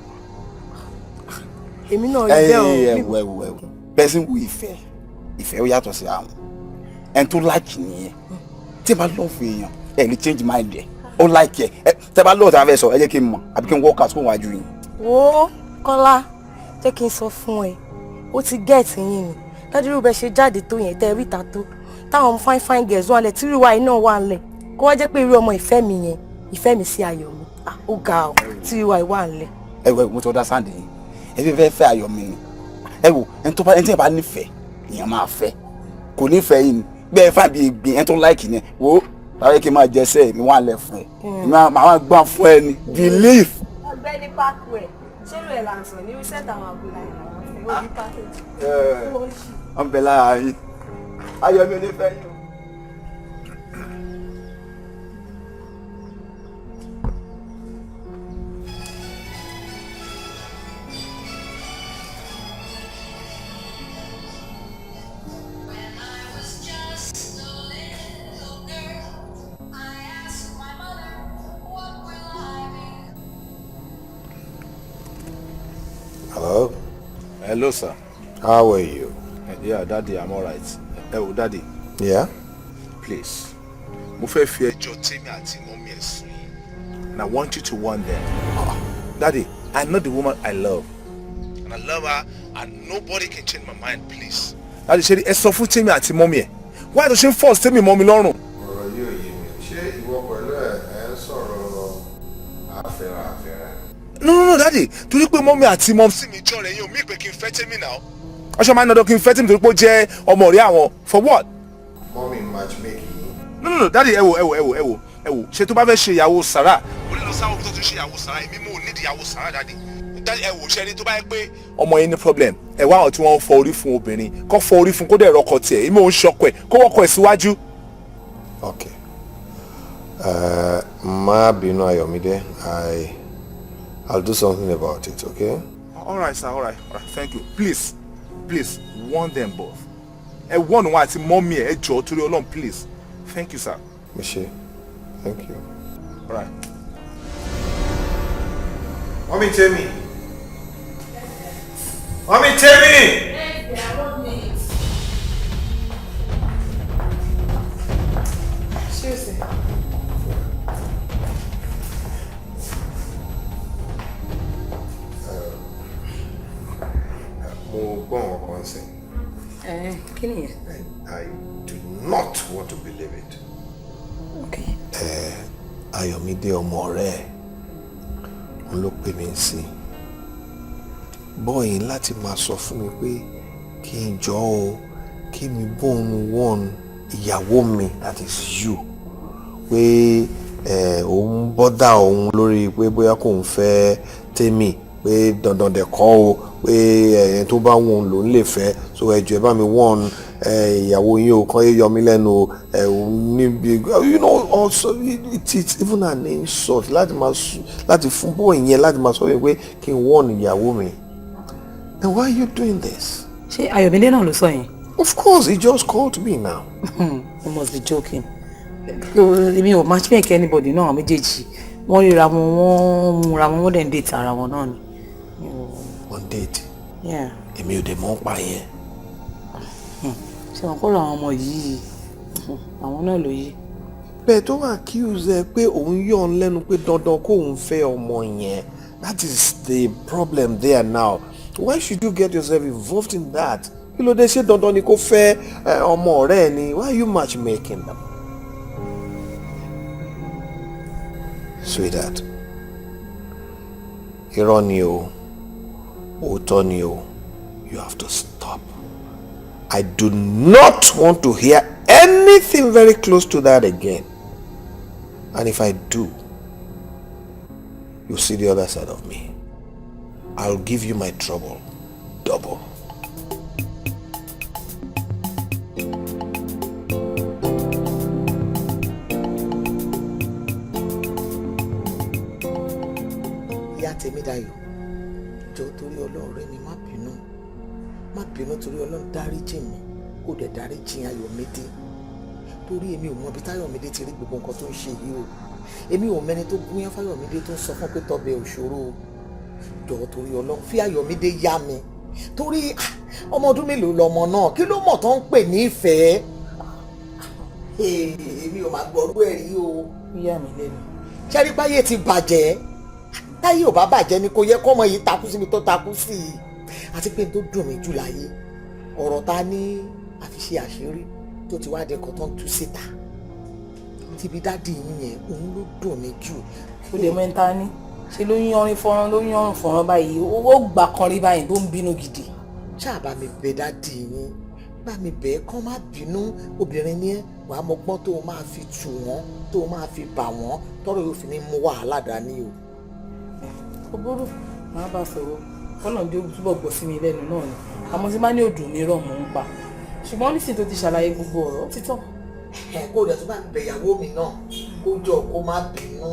Speaker 6: Èmi náà rí bẹ́ẹ̀ o.
Speaker 9: ẹwù person wo ìfẹ́ ó yàtọ̀ sí àwọn ẹni tó like nìyẹn tí ẹ bá lọ́ọ̀fù èèyàn ẹ lè change mind ẹ ó like ẹ tẹ bá lọ́ọ̀tà fẹ́ sọ ẹ jẹ́ kí n mọ̀ àbí kí n work out kó wájú yín.
Speaker 6: wo Kọ́lá jẹ́ kí n sọ fún ẹ ó ti gẹ̀ẹ́tì yín ni ládùúgbò bẹ ṣe jáde tó yẹn tẹ ríta tó táwọn fine girls wà lẹ tí irú wa iná wà lẹ kó wá jẹ́ pé irú ọmọ ìfẹ́ mi yẹn ìfẹ́ mi sí Ayọ̀mí ó ga ọ tí irú wa wà lẹ.
Speaker 9: ẹ wo mo ti understand yín ẹ fi fẹ́ Ayọ̀mí ni ẹ wo ẹni tí ẹ bá nífẹ̀ẹ́ èèyàn máa fẹ́ kò nífẹ̀ẹ́ yìí ni bẹ́ẹ̀ fà bí gbìn ẹni tó like ni wo láyé kí n máa jẹsẹ̀ mi wà lẹ̀ fún ẹ màá gbọ́n fún ẹ ni believe.
Speaker 6: ọ̀gbẹ́ni pákó ẹ ṣé ló ẹ là ń sọ ní reset àwọn àbúlá ẹ làwọn fi package.
Speaker 9: wọ́n bẹ lára yín Ayọ̀mí onífẹ́ yín o.
Speaker 4: Hello? Hello, sir.
Speaker 13: How are you?
Speaker 4: Yeah, Daddy, I'm all right. Oh, Daddy.
Speaker 13: Yeah?
Speaker 4: Please. Mo fẹ́ fi ẹjọ́ tèmi àti mọ́mí ẹ̀ sùn yín. And I want you to warn them. Daddy, I know the woman I love. And I love her, and nobody can change my mind, please. Daddy, ṣe ẹ sọ fún tèmi àti mọ́mí ẹ̀. Why does she force tèmi mọ́mí lọ́rùn?
Speaker 13: Ọ̀rọ̀ yóò yé mi. Ṣé ìwọ pẹ̀lú ẹ̀ ń sọ̀rọ̀ àfẹ́ràn?
Speaker 4: No, Daddy. Torí pé mọ́mí àti mọ́mí mi jọ rẹ̀ yín ò mí pé kí n fẹ́ tèmi náà. Ọṣọ máa ń dandan kí n fẹ́ tèmi torí pé ó jẹ́ ọmọ ọ̀rẹ́ àwọn. For what?
Speaker 13: Mommy matchmaking.
Speaker 4: No, Daddy, ẹ wò. Ṣé tó bá fẹ́ ṣe ìyàwó Sàrà? Ó lè lọ sáwọn òbí tó tún ṣe ìyàwó Sàrà. Èmi mò ní ìyàwó Sàrà, Daddy. Daddy, ẹ wò ṣe ni tó bá yẹ pé ọmọ yẹn ní problem. Ẹ wá àwọn tí wọ́n fọ orí fún obìnrin. Kó fọ orí fún kó dẹ̀ rọkọ tiẹ̀. Èmi ò ń ṣọkọ ẹ̀. Kó wọ́kọ ẹ̀ síwájú.
Speaker 13: Okay. Má bínú Ayọ̀mídé. I'll do something about it, okay?
Speaker 4: All right, sir. All right. Thank you. Please warn them both. Warn one àti mommy ẹ jọ̀ọ́ torí Ọlọ́run, please. Thank you, sir.
Speaker 13: Michelle, thank you.
Speaker 4: All right.
Speaker 13: Mommy, tell me. Mommy, tell me.
Speaker 6: Seriously.
Speaker 13: Mo gbọ́ nǹkan kan sìn.
Speaker 6: Kí ni yẹn?
Speaker 13: I do not want to believe it.
Speaker 6: Okay.
Speaker 13: Ayọ̀mídé ọmọ ọ̀rẹ́ ẹ̀ ń ló pè mí sí. Bọ́ọ̀yìn láti máa sọ fún mi pé kí n jọ o kí mi bóun wọ́n ìyàwó mi, that is you, pé òun bọ́dà òun lórí pé bóyá kò ń fẹ́ Tèmi, pé dandan dẹ̀ kọ́ o, pé ẹ̀yẹn tó bá wọn lòún lè fẹ́, so ẹjọ́ ẹ bá mi wọ́n ìyàwó yín o, kàn yé yọ mí lẹ́nu o, níbi, you know, also it's even an insult láti fún bọ́ọ̀ yẹn láti máa sọ pé kí n wọ́n ìyàwó mi. Then why are you doing this?
Speaker 12: Ṣé Ayọ̀mídé náà ló sọ yẹn?
Speaker 13: Of course, he just called me now.
Speaker 12: You must be joking. Èmi ò matchmake anybody náà méjèèjì. Wọ́n ríra wọn, wọ́n múra wọn, wọ́n dẹ̀ ń date ara wọn náà ni.
Speaker 13: One date?
Speaker 12: Yeah.
Speaker 13: Èmi ò dẹ̀ mọ̀ pa yẹn.
Speaker 12: Ṣé wọn kọ́ra àwọn ọmọ yìí? Àwọn náà ló yí.
Speaker 13: Bẹ́ẹ̀ tó wà accuse ẹ pé òun yọ̀ ọ́n lẹ́nu pé dandan kóun fẹ́ ọmọ yẹn. That is the problem there now. Why should you get yourself involved in that? Kí ló dé, ṣé dandan ni kó fẹ́ ọmọ ọ̀rẹ́ ẹ ni? Why are you matchmaking them? Sweetheart, irọ́ ni o, òótọ́ ni o, you have to stop. I do not want to hear anything very close to that again. And if I do, you'll see the other side of me. I'll give you my trouble double.
Speaker 7: Tèmídayọ̀, jọ̀ọ́ torí Ọlọ́run rẹ mi má bínú torí Ọlọ́run dáríjì mi kó dẹ̀ dáríjì Ayọ̀mídé, torí èmi ò mọ ibi táyọ̀mídé ti rí gbogbo nǹkan tó ń ṣe yìí o, èmi ò mẹ́ni tó gúnyán fáyọ̀mídé tó ń sọ fún pé tọ́bẹ̀ òṣòro o, jọ̀ọ́ torí Ọlọ́run fi Ayọ̀mídé yá mi, torí ọmọ ọdún mélòó lọmọ náà, kí ló mọ̀ tó ń pè ní ìfẹ́? Èmi ò máa gbọ́rú ẹ̀ rí o.
Speaker 12: Yá mi lẹ́nu.
Speaker 7: Ṣẹ́rí báyé ti bàjẹ́, táyé ò bá bàjẹ́ ni kò yẹ kọ́mọ yìí takú síbi tó takú sí i, àti pé n tó dùn mí jù láyé ọ̀rọ̀ ta ní àfiṣe àṣírí tó ti wá dé nǹkan tó ń tú síta, tíbi dádì yín yẹn òun ló dùn mí jù.
Speaker 12: Ó lè mẹ́ta ní ṣe ló yánrin fọ́nrán báyìí, ó gbà kan rí báyìí tó ń bínú gidi.
Speaker 7: Ṣáà bá mi bẹ̀ dádì yín, bá mi bẹ̀ kán má bínú, obìnrin ni ẹ wàá mọgbọ́n tó máa fi tù wọ́n, tó máa fi bà wọ́n, tọ́rọ̀ yóò fi ní mú wàhálà dání o.
Speaker 12: Òbúrú máa bá sọ̀rọ̀ kọ́nà bí ó túbọ̀ gbọ́ sí mi lẹ́nu náà ni, àmọ́ tí má ní òdùn mi rọ̀ mọ́ ń pa, ṣùgbọ́n nísìnyí tó ti ṣàlàyé gbogbo ọ̀rọ̀ títọ́.
Speaker 7: Kó o dẹ̀ tó bá ń bẹ ìyàwó mi náà kó jọ kó má bínú.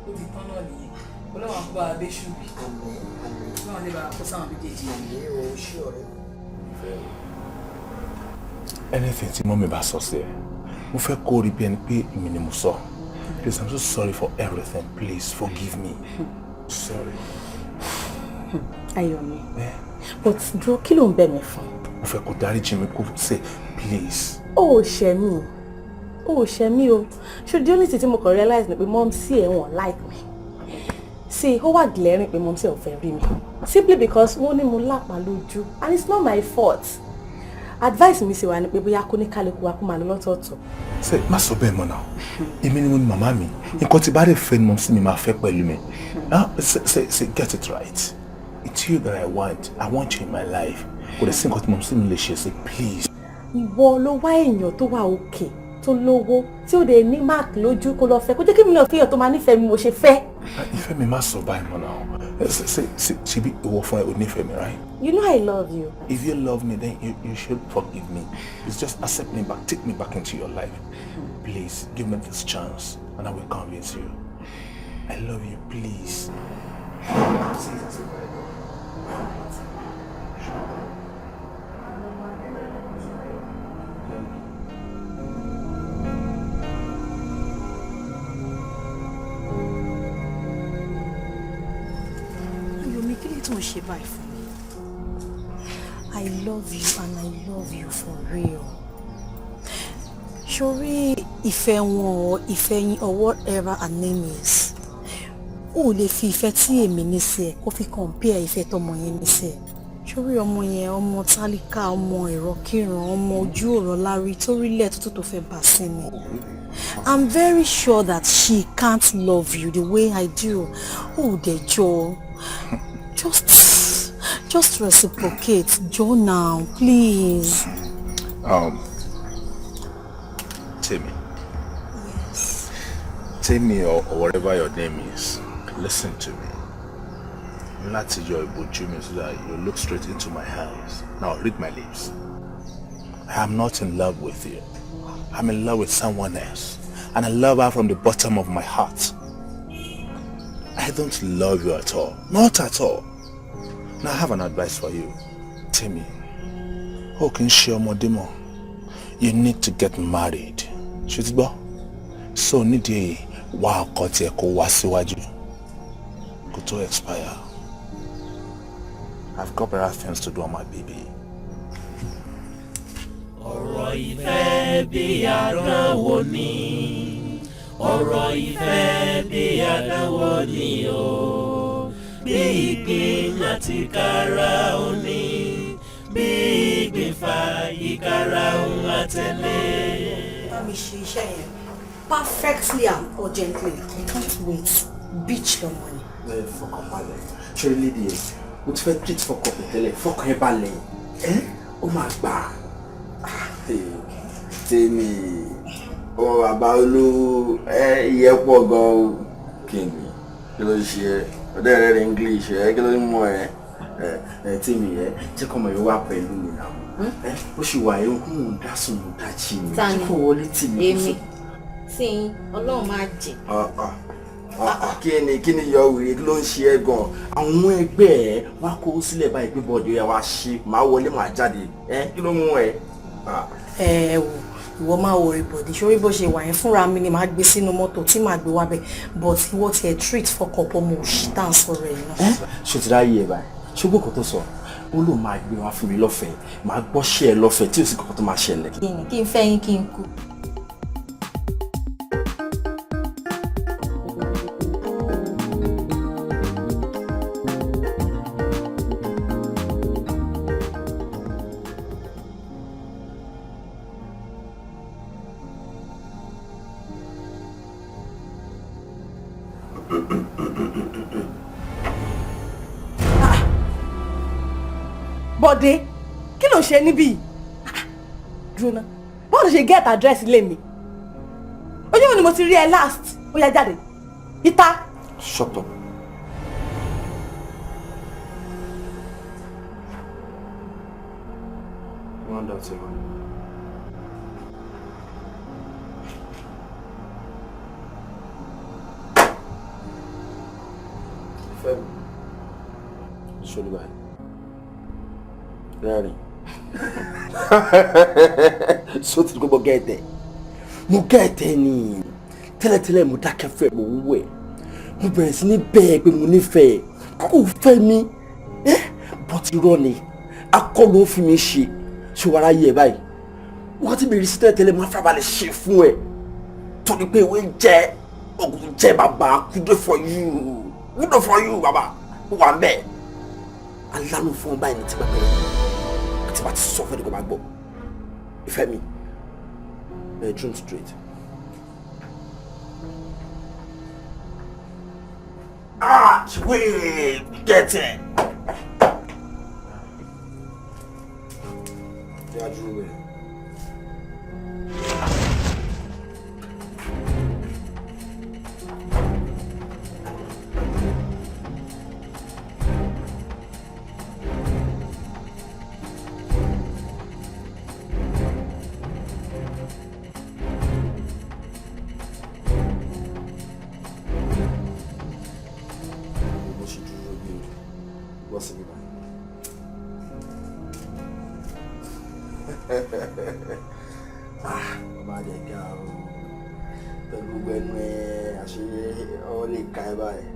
Speaker 12: Ó ti tán náà nìyẹn, Ọlọ́run àkóbá abé ṣùgbì, Ọlọ́run lè bá kó sáwọn méjèèjì.
Speaker 7: Àmì ò ṣí ọ̀rẹ́.
Speaker 4: Anything tí mọ́mí bá sọ sí ẹ, mo fẹ́ kó rí bí ẹni pé èmi ni mo sọ. Please, I'm so sorry for everything. Please forgive me. Sorry.
Speaker 5: Ayọ̀mí. But dúró kí ló ń bẹ̀ mí fún?
Speaker 4: Mo fẹ́ kó dáríjì mi kó say please.
Speaker 5: Ó ṣẹ̀ mí. Ó ṣẹ̀ mí o. Ṣé the only thing tí mo kàn realize ni pé mom sí ẹ̀ wọ́n like me. See, ó wà glaring pé mom sí ẹ̀ ò fẹ́ rí mi. Simply because wọ́n ní mo lápá lójú and it's not my fault. Advice mi sì wà ní pé bóyá kó ní kálukú wa kó máa lọ lọ́tọ̀ọ̀tọ̀.
Speaker 4: Ṣé má sọ bẹ́ẹ̀ mọ́ náà? Èmi ni mo ní màmá mi. Nǹkan tí bá dé fẹ́ ni mom sí mi máa fẹ́ pẹ̀lú mi. Say get it right. It's you that I want you in my life. Kò dẹ̀ sí nǹkan tí mom sí mi lè ṣe, say please.
Speaker 5: Ìwọ ló wá èèyàn tó wà òkè tó lówó tí ó dé ní mark lójú kó lọ fẹ́ kó jẹ́ kí mi náà fẹ́yàn tó máa nífẹ̀ẹ́ mi mo ṣe fẹ́.
Speaker 4: Ìfẹ́ mi má sọ báyìí mọ́ náà. Ṣé bí ìwọ fún ẹ ò nífẹ̀ẹ́ mi, right?
Speaker 5: You know I love you.
Speaker 4: If you love me, then you should forgive me. It's just accept me back, take me back into your life. Please, give me this chance and I will convince you. I love you, please.
Speaker 3: I love you and I love you for real. Surely, ìfẹ́ wọn, ìfẹ́ yín, or whatever her name is, ó lè fi ìfẹ́ tí èmi ní sí ẹ kó fi compare ìfẹ́ tọmọ yẹn ní sí ẹ. Surely ọmọ yẹn, ọmọ tálíkà, ọmọ ìrọ̀kìràn, ọmọ ojú ọ̀rọ̀ lárí tó rí lẹ̀ tó fẹ́ bà sí mi. I'm very sure that she can't love you the way I do. Oh, Dejo. Just reciprocate, Joe, now, please.
Speaker 4: Timmy. Yes. Timmy or whatever your name is, listen to me. Not your iboju so that you look straight into my eyes. Now read my lips. I am not in love with you. I'm in love with someone else. And I love her from the bottom of my heart. I don't love you at all. Not at all. Now I have an advice for you. Timmy. How can share more demo? You need to get married. Shutibo. So need a wa kote ko wasiwaju. Go to expire. I've got better things to do on my baby.
Speaker 1: Ọ̀rọ̀ ìfẹ́ bí àdánwò ni. Ọ̀rọ̀ ìfẹ́ bí àdánwò ni o. Bí ìgbín àti kàrà òní. Bí ìgbín fa ìkàrà òun àtẹ̀lé.
Speaker 3: Bá mi ṣe iṣẹ́ yẹn perfectly and urgently. I can't wait. Beach the money.
Speaker 14: Fọkàn balẹ̀. Ṣé orílẹ̀-èdè yẹn? Mo ti fẹ́ treat fọkàn tẹ́lẹ̀. Fọkàn ẹ balẹ̀. Ó máa gbà.
Speaker 13: Tèmi ọmọ bàbá olú ìyẹ́pọ̀ gan-an kí ló ṣe ọ̀dẹ́ rẹ̀ English kí ló mọ̀
Speaker 14: Tèmi jẹ́ kọ́mọ yóò wá pẹ̀lú mi náà. Ó ṣì wà yóò kún un dásùn un dájì mi. Tí kò wọlé tì mí.
Speaker 6: Èmi tí Ọlọ́run máa jẹ.
Speaker 14: Kí ni yọ wèrè kí ló ń ṣe ẹ́ gan-an? Àwọn ẹgbẹ́ ẹ̀ wá kó sílẹ̀ báyìí pé bọ́ọ̀dù ẹ̀ wá ṣe máa wọlé máa jáde. Kí ló mú ẹ?
Speaker 3: Wò ìwọ máa wo ìbọ̀dì ṣorí bó ṣe wà yẹn fúnra mi ni màá gbé sínú mọ́tò tí màá gbé wá bẹ̀ but ìwọ ti ẹ̀ treat fọkànpọ̀ mo ṣì tá à ń sọ̀rọ̀ ẹ̀ náà.
Speaker 14: Ṣé o ti ráyè ẹ̀ báyìí? Ṣùgbọ́n kò tó sọ ó lóun máa gbé wá fún mi lọ́fẹ̀ẹ́ máa gbọ́ṣẹ́ ẹ lọ́fẹ̀ẹ́ tí ò sí kankan tó máa ṣẹlẹ̀.
Speaker 6: Kí n fẹ́ yín kí n kú.
Speaker 3: Bọ́dé kí ló ṣe níbí dúró ná bọ́ọ̀lù ṣe get address ilé mi ojú wo ni mo ti rí ẹ last ó yá jáde ìta.
Speaker 14: Shut up. One doubt second. Fẹ́mi ṣọlú báyìí. Rẹ́rìn. So ti gbogbo gẹ́ẹ̀tẹ̀. Mo gẹ́ẹ̀tẹ̀ ni. Tẹ́lẹ̀tẹ́lẹ̀ mo dákẹ́ fẹ́ mo ń wẹ̀. Mo bẹ̀rẹ̀ sí ní bẹ́ẹ̀ pé mo nífẹ̀ẹ́. Kò fẹ́ mi. Bọ́tí irọ́ ni. Akọ́ ló ń fi mi ṣe. Ṣé wàá ráyè ẹ̀ báyìí? Wọ́n ti bẹ̀rẹ̀ sí tẹ́lẹ̀tẹ́lẹ̀ máa farabalẹ̀ ṣe fún ẹ. Torí pé ìwé jẹ́ ogun jẹ́ bàbá good for you. Good for you bàbá. Wà bẹ́ẹ̀. Alánú fún ọ báyìí ní ti bàbá yẹn. Tí bá ti sọ fẹ́ ni kò máa gbọ́. Ìfẹ́ mi. Bedroom straight. Wait, get it. Yeah, Drew. What's it bàbá jẹ ká o pẹ̀lú gbẹnu ẹ àṣeyẹ ọ lè ka ẹ báyìí.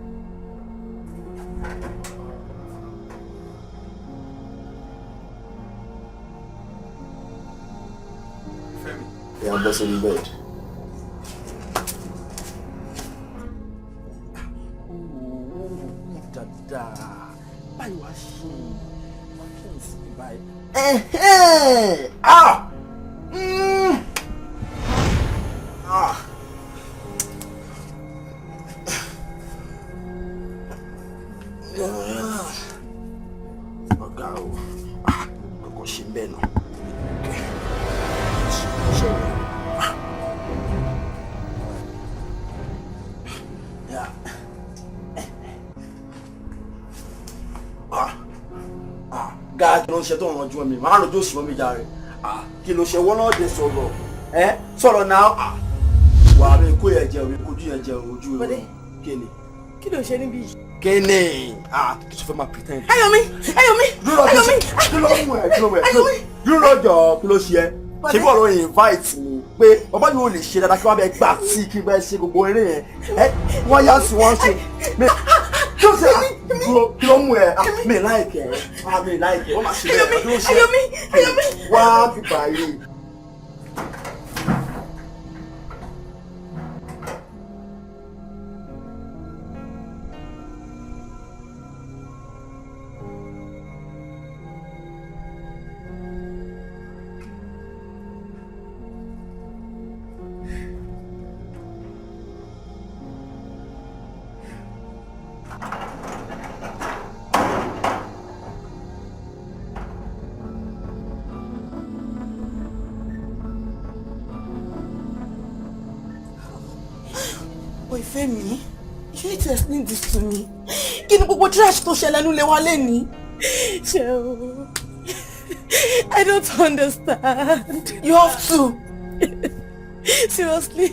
Speaker 14: Yeah, bust in bed. Dada, báyìí wá ṣe wọ́n kí n sí báyìí. Ah! Ah! Ọ̀gá o, kò ṣe bẹ́ẹ̀ náà. Gáà kí ló ń ṣe tó ń ranjú mi máa ń rojú òsì mọ́ mi jàre kí ló ṣe wọ́n náà dé sọ̀rọ̀ sọ̀rọ̀ náà wà á mi kó yẹn jẹ òwe kojú yẹn jẹ ojú rẹ kéne.
Speaker 6: kí ló ṣe níbí yìí.
Speaker 14: kéne kí ló fẹ́ máa pretend.
Speaker 6: Ayọ̀mí
Speaker 14: kí ló mú ẹ kí ló mú ẹ kí ló jọ kí ló ṣe ẹ ṣé bí ọ̀rọ̀ invite mi pé bàbá yóò lè ṣe dáadáa kí wọ́n bẹ gbà tí kí bẹ́ẹ̀ ṣe gbogbo eré yẹn wọ́n yá sí wọ́n ṣe kí ló ṣe kí ló mú ẹ mi láìkẹ́ mi láìkẹ́ wọ́n máa ṣe bẹ́ẹ̀ kí ló ṣe wá pípa yìí.
Speaker 6: Femi, you need to explain this to me. Kí ni gbogbo trash tó ṣẹlẹ̀ nílé wa lẹ́ni? Ṣé I don't understand. You have to. Seriously,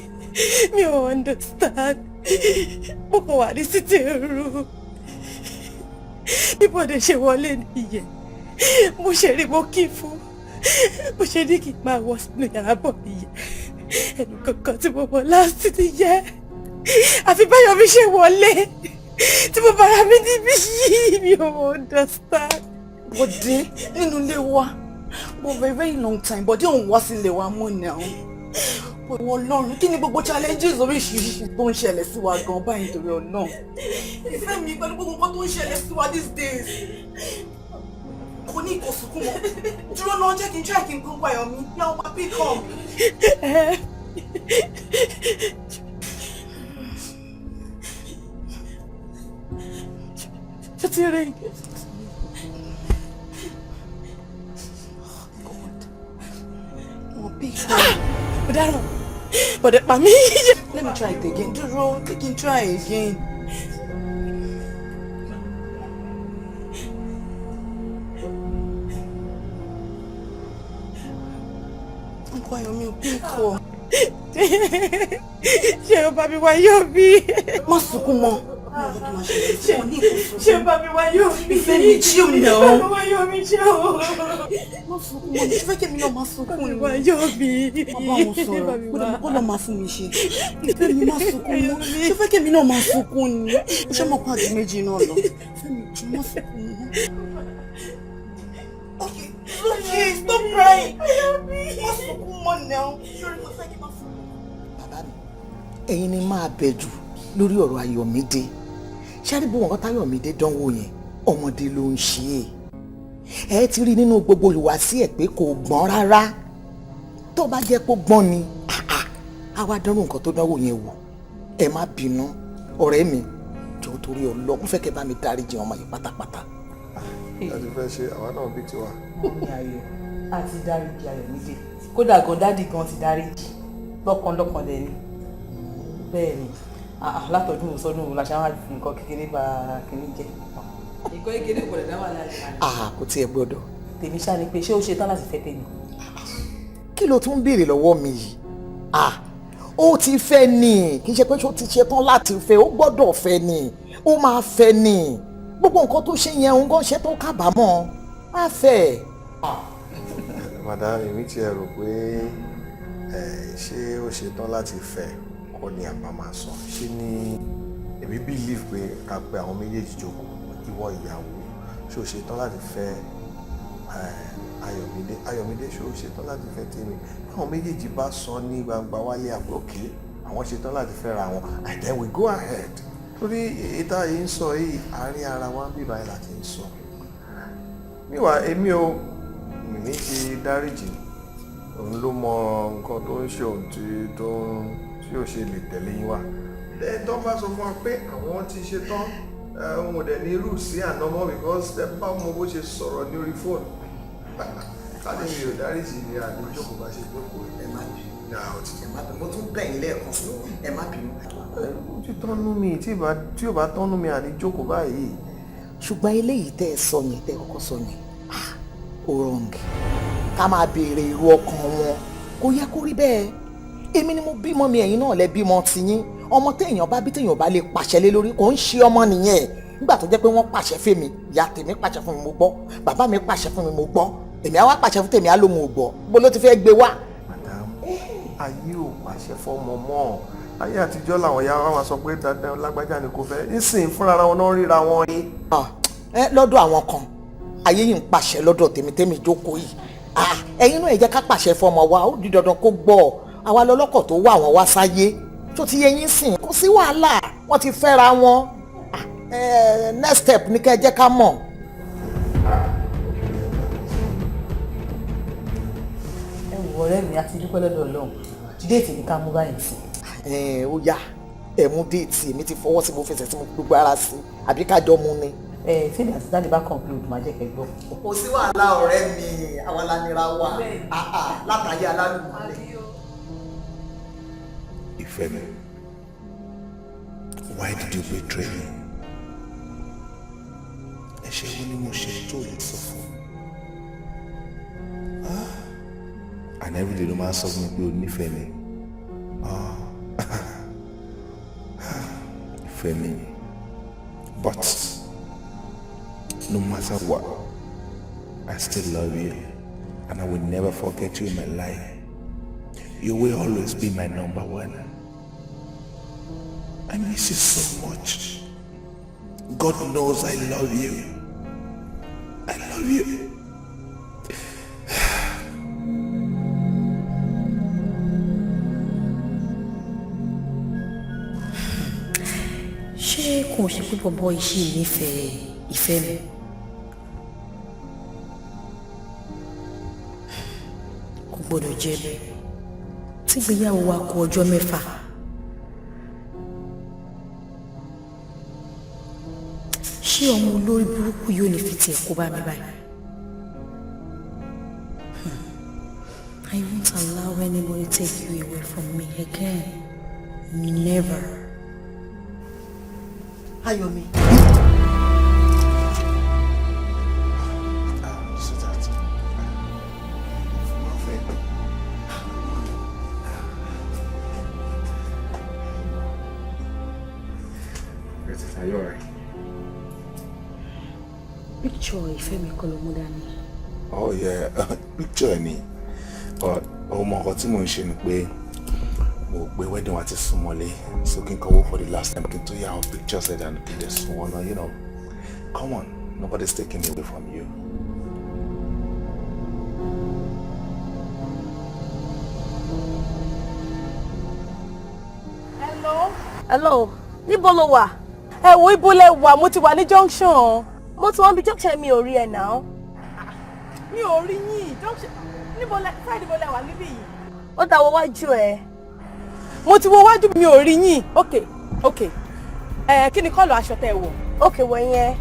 Speaker 6: me ò understand. Mo kàn wà ní sitting room. People dey ṣe wọlé nìyẹn. Mo ṣe rí mo kí fún. Mo ṣe ní kí n máa wọ sínú yàrá bọ̀ nìyẹn. Ẹnu kankan tí mo wọ last nìyẹn. Àfi báyọ̀ mi ṣe wọlé tí mo bára mi níbí yìí mi ò understand.
Speaker 11: Bọ̀dé nínú ilé wa for a very long time Bọ̀dé òun wá sí ilé wa mọ́ náà. Ìwọ Ọlọ́run kí ni gbogbo challenges oríṣiríṣi tó ń ṣẹlẹ̀ sí wa gan báyìí nítorí Ọlọ́run.
Speaker 6: Ìfẹ́ mi pẹ̀lú gbogbo nǹkan tó ń ṣẹlẹ̀ sí wa these days. Kò ní kò sunkún mọ́. Dúró náà jẹ́ kí n try kí n kún payọ̀ mi. Yá ọmọ bí kàn mí. Ṣé ti rí? But let me try it again. Dúró, they can try again. Nǹkan ayọ̀ mi ò bí kọ́. Ṣé o bá mi wá yọ̀ bí? Má sunkún mọ́. Ṣé o bá mi wá yọ̀ bí? Ìfẹ́ mi jí ò nà ọ́. Ṣé o bá mi wá yọ̀ bí jẹ́ o? Má sunkún mọ́. Ṣé fẹ́ kí èmi náà máa sunkún ni? Bá mi wá yọ̀ bí.
Speaker 11: Bàbá wọn sọ̀rọ̀. Ó lọ máa fún mi ṣe. Ìfẹ́ mi má sunkún mọ́. Ṣé fẹ́ kí èmi náà máa sunkún ni? Ṣé mo kọ́ àti méjì náà lọ? Ìfẹ́ mi jù má sunkún mọ́.
Speaker 6: Okay, stop crying. Má sunkún mọ́ now.
Speaker 7: Bàbá mi, ẹ̀yin ni máa bẹ̀ jù lórí ọ̀rọ̀ Ayọ̀mídé. Ṣáàrí bó wọn kọ́ táyọ̀mídé dánwò yẹn ọmọdé ló ń ṣe é. Ẹ ti rí nínú gbogbo ìwàsí ẹ̀ pé kò gbọ́n rárá. Tó bá jẹ́ pé gbọ́n ni á wá dánwò nǹkan tó dánwò yẹn wò. Ẹ má bínú ọ̀rẹ́ mi jọ̀ọ́ torí Ọlọ́run fẹ́ kẹ́ bá mi dáríjì ọmọ yìí pátápátá.
Speaker 13: láti fẹ́ ṣe àwa náà bí tiwa.
Speaker 12: Ní ayọ̀ àti dáríjì Ayọ̀mídé kódà gan dádì gan ti dáríjì lọ́kànlọ́kàn lẹ́ni bẹ́ẹ̀ ni látọ̀dún sọ́dún òun la ṣe wá fi nǹkan kékeré bá kìíní jẹ́. Nǹkan kékeré kò lè dá wà láàrin.
Speaker 7: Kò tiẹ̀ gbọ́dọ̀.
Speaker 12: Tèmi ṣáà ni pé ṣé ó ṣe tán láti fẹ́ tèmi.
Speaker 7: Kí ló tún béèrè lọ́wọ́ mi yìí? Ó ti fẹ́ ni kì í ṣe pé ó ti ṣe tán láti fẹ́ ó gbọ́dọ̀ fẹ́ ni ó máa fẹ́ ni gbogbo nǹkan tó ṣe yẹn òun gan ṣe tó kábàámọ̀ á fẹ́.
Speaker 13: madam èmi ti rò pé ṣé ó ṣetán láti fẹ́ kọ́ ni àbá máa sọ ṣé ní èmi believe pé ká pe àwọn méjèèjì jókòó ìwọ ìyàwó ṣé ó ṣetán láti fẹ́ Ayọ̀mídé ṣé ó ṣetán láti fẹ́ tèmi báwọn méjèèjì bá sọ ní gbangba wálé àpòkè àwọn ṣetán láti fẹ́ ra wọn and then we go ahead torí ìta yìí ń sọ yìí àárín ara wa ń bíbá yìí láti ń sọ níwà èmi ò ní ti dáríjì òun ló mọ nǹkan tó ń ṣe òun tí ò ṣe lè tẹ̀lé yín wá tó bá sọ fún wa pé àwọn ti ṣe tán òun ò dẹ̀ ní irú sí ànámọ́ because ẹ bá mọ bó ṣe sọ̀rọ̀ ní orí fóònù káàdì mi ò dáríjì ní àdéjókòó bá ṣe jókòó ẹ má bínú ẹ má bínú mo tún bẹ̀yìn lẹ́ẹ̀kan sí ẹ má bínú. tí tọ́nú mi tí ò bá tọ́nú mi àdéjókòó báyìí.
Speaker 7: ṣùgbọ́n eléyìí tẹ́ ẹ sọ yẹn tẹ́ ẹ kọ́kọ́ sọ yẹn ó rọǹgì ká máa béèrè irú ọkàn wọn kò yẹ kó rí bẹ́ẹ̀ èmi ni mo bímọ mi ẹ̀yin náà lẹ bímọ tiyín ọmọ téèyàn bá bí téèyàn bá lè pàṣẹ lé lórí kò ń ṣe ọmọ nìyẹn nígbà tó jẹ́ pé wọ́n pàṣẹ fún mi ìyá tèmi pàṣẹ fún mi mo gbọ́ bàbá mi pàṣẹ fún mi mo gbọ́ èmi àwa pàṣẹ fún tèmi á lóun ò gbọ́ bó ló ti fẹ́ gbé wá.
Speaker 13: madam ayé ò pàṣẹ fọmọ mọ́ ayé àtijọ́ làwọn ya wa máa sọ pé dandan lágbájá ni kò fẹ́ nísìnyí fúnra wọn náà ríra wọn rí.
Speaker 7: lọ́dọ̀ àwọn kan ayé yìí ń pàṣẹ lọ́dọ̀ tèmi jókòó yìí ẹ̀yin náà ẹ jẹ́ ká pàṣẹ fọmọ wa ó di dandan kó gbọ́ àwa lọ́lọ́kọ̀ tó wà wọ́n wá sáyé tó ti yẹ yín sìn kò sí wàhálà wọ́n ti fẹ́ra wọn next step ní kẹ́ ẹ jẹ́ ká mọ̀.
Speaker 12: ẹ wò ọ̀rẹ́ mi àti dúpẹ́ lọ́dọ̀ Ọlọ́run déètì ní ká mú báyìí sí.
Speaker 7: ó yá ẹ mú déètì èmi ti fọwọ́ sí mo fẹsẹ̀ sí mo gbogbo ara sí àbí kájọ mú ni.
Speaker 12: tí ìdí àti dáàdì bá conclude máa jẹ́ kẹ́ gbọ́.
Speaker 7: kò sí wàhálà ọ̀rẹ́ mi àwa la nira wa látàyè alálùmọ́lẹ̀.
Speaker 4: Ifemi, why did you betray me? Ẹ̀ṣẹ̀ wo ni mo ṣe tó lè sọ fún? And every day ló máa sọ fún mi pé o nífẹ̀ẹ́ mi. Ifemi, but no matter what, I still love you and I will never forget you in my life. You will always be my number one. I miss you so much. God knows I love you. I love you.
Speaker 6: ṣé kò ṣe pé bọ̀bọ̀ iṣẹ́ nífẹ̀ẹ́ ìfẹ́ mi? Kò gbọ́dọ̀ jẹ́ bẹ́ẹ̀. Tí ìgbéyàwó wa kù ọjọ́ 6. Ṣé ọmọ olórí burúkú yóò ní fi tiẹ̀ kó bá mi báyìí? I won't allow anybody take you away from me again. Never.
Speaker 7: Ayọ̀mí.
Speaker 4: Are you alright?
Speaker 6: Picture ìfẹ́ mi kọ́ ló mú dání.
Speaker 4: Oh yeah, picture ni. But ọmọ nǹkan tí mò ń ṣe ni pé mo gbé wedding wa ti súnmọ́lé so kí n kọ́wọ́ for the last time kí n tó yà àwọn pictures ẹ̀ dànù kí n dẹ̀ sún wọn náà, you know. Come on, nobody's taking me away from you.
Speaker 6: Hello, níbo lo wà? Ẹ wo ibo lẹ wà, mo ti wà ní junction. Mo ti wà ní junction mi ò rí ẹ náà.
Speaker 5: Mi ò rí yín, junction. Níbo lẹ wà níbí yìí?
Speaker 6: Ó ta wo wájú ẹ.
Speaker 5: Mo ti wo wájú mi ò rí yín. Okay. Kí ni kọ́lọ̀ aṣọ tẹ́ wọ̀?
Speaker 6: Okay, wọ̀ yẹn.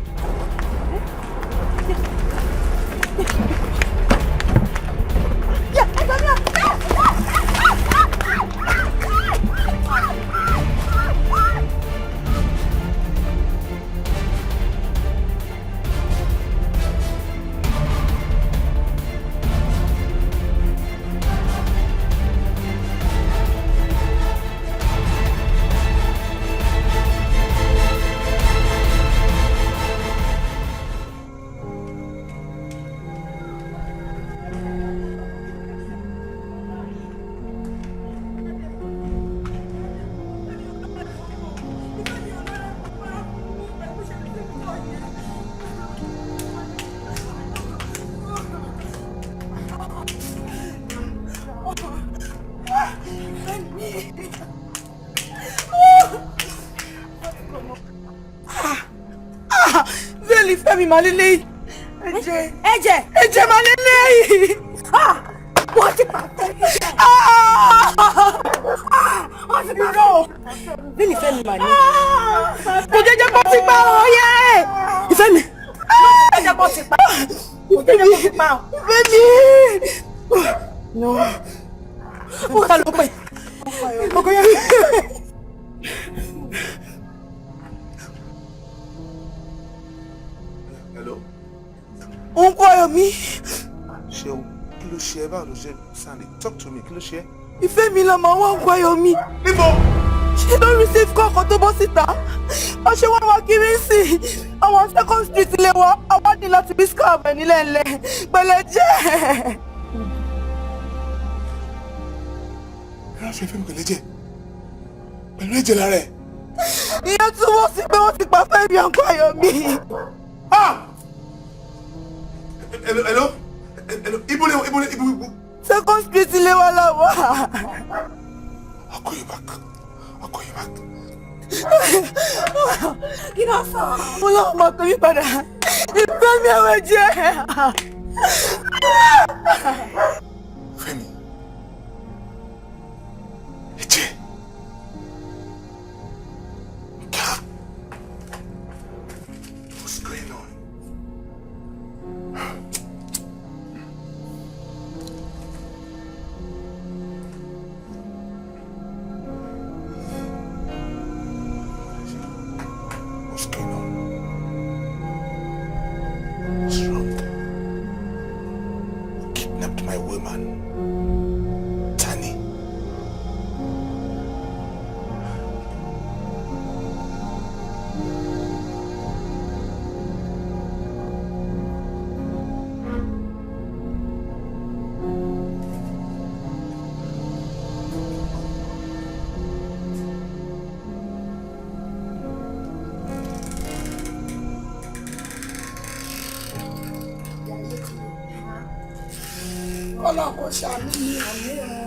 Speaker 11: Áńgẹ́lì Fẹ́mi máa lélẹ́yìí. Ẹ̀jẹ̀ máa lélẹ́yìí. Wọ́n ti pàtẹ́. Wọ́n ti pàtẹ́.
Speaker 6: Bílí Fẹ́mi máa ní.
Speaker 11: Kò jẹ́jẹ́ kó ti pa ọ́ yẹ́.
Speaker 6: Ìfẹ́ mi. Jẹ́jẹ́ kó ti pa. Jẹ́jẹ́ kó ti pa.
Speaker 11: Ìfẹ́ mi.
Speaker 6: No. Wọ́n ta ló pẹ́. Ọkọ yẹn.
Speaker 4: Hello.
Speaker 11: Ó ń kọ́ ayọ̀ mi.
Speaker 4: Ṣé o kí ló ṣe ẹ́ báwo ló ṣe Sandy talk to me kí ló ṣe ẹ́.
Speaker 11: Ìfẹ́ mi la máa wá ń kọ́ ayọ̀ mi.
Speaker 4: Níbo.
Speaker 11: Ṣé ló receive kọ́kọ́ tó bọ́ síta? Wọ́n ṣe wọ́n wá kiri sí i. Àwọn second street lè wá. Àwọn ní láti bí scam ẹ̀ nílẹ̀ ńlẹ̀. Pẹ̀lẹ́ jẹ́.
Speaker 4: Ẹ ṣe fẹ́ mi pẹ̀lẹ́ jẹ́. Pẹ̀lú ẹ̀jẹ̀ lára ẹ̀.
Speaker 11: Ìyẹn túmọ̀ sí pé wọ́n ti pa Fẹ́mi ọkọ̀ ayọ̀ mi.
Speaker 4: Hello. Ibo.
Speaker 11: Second street lè wá lọ́wọ́.
Speaker 4: I'll call you back.
Speaker 11: Kí ló sọ? Mo lọ́wọ́ máa tó mi padà. Ìfẹ́ mi ẹ̀wẹ̀ jẹ́.
Speaker 4: Fẹ́mi. Ẹ̀jẹ̀. What's going on? What's going on? What's wrong? Kidnapped my woman, Tani.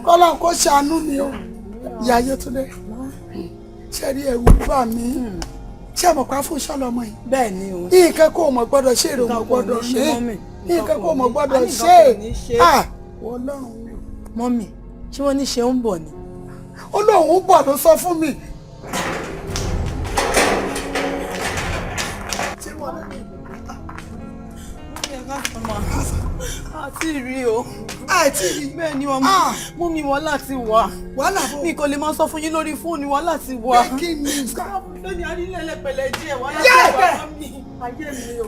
Speaker 2: Kọ́lọ́n kó ṣàánú mi o. Ìyá Yétúndé. Ṣé rí ẹ̀rù bà mí? Ṣé mọ̀ pa fún ṣọ́lọ́mọ yìí?
Speaker 11: Bẹ́ẹ̀ ni o.
Speaker 2: Nǹkan kó mọ̀ gbọ́dọ̀ ṣe èrò mọ̀ gbọ́dọ̀ ṣe. Nǹkan kó mọ̀ gbọ́dọ̀ ṣe. Ọlọ́run mi.
Speaker 11: Mọ́mì, ṣé wọ́n ní ṣe ń bọ̀ ni?
Speaker 2: Ó lóun bọ̀ ló sọ fún mi.
Speaker 11: Àti rí o.
Speaker 2: Àti rí.
Speaker 11: Bẹ́ẹ̀ ni wọ́n mú mi wọ́n láti wà.
Speaker 2: Wàhálà bò.
Speaker 11: Mi kò lè máa sọ fún yín lórí fóònù wọ́n láti wà.
Speaker 2: Kí ni?
Speaker 11: Lónìí arílẹ̀ pẹ̀lẹ́ díẹ̀ wọ́n láti wà mí. Ayé mi o.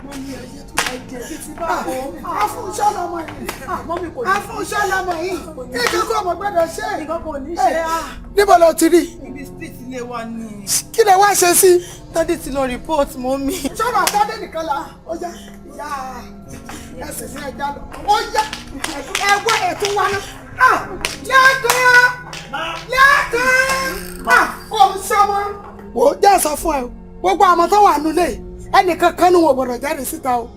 Speaker 11: Mọ́mí ayé tó bá jẹ bí ti bá wọ.
Speaker 2: Afúnṣọ́lọ́mọ yìí.
Speaker 11: Mọ́mí kò ní.
Speaker 2: Afúnṣọ́lọ́mọ yìí. Nǹkan kó mọ̀ gbọ́dọ̀ ṣe.
Speaker 11: Nǹkan kò ní ṣe á.
Speaker 2: Níbo lo ti rí?
Speaker 11: Ibi street ilé wa ni.
Speaker 2: Kí lẹ wá ṣe sí?
Speaker 11: Tádé ti lọ report mọ́mí.
Speaker 2: Ṣọ́nà Tádé nìkan la. Ó yá ìyá ẹsẹ̀ sí ẹja lọ. Ó yá ẹwọ́ ètò wa náà. Lẹ́kọ̀ọ́. Kò ń sọmọ. Wò ó jẹ́ sọ fún ẹ o. Gbogbo àwọn tó wà nulẹ̀ ẹnìkan kan ní wọn gbọ́dọ̀ jáde síta o.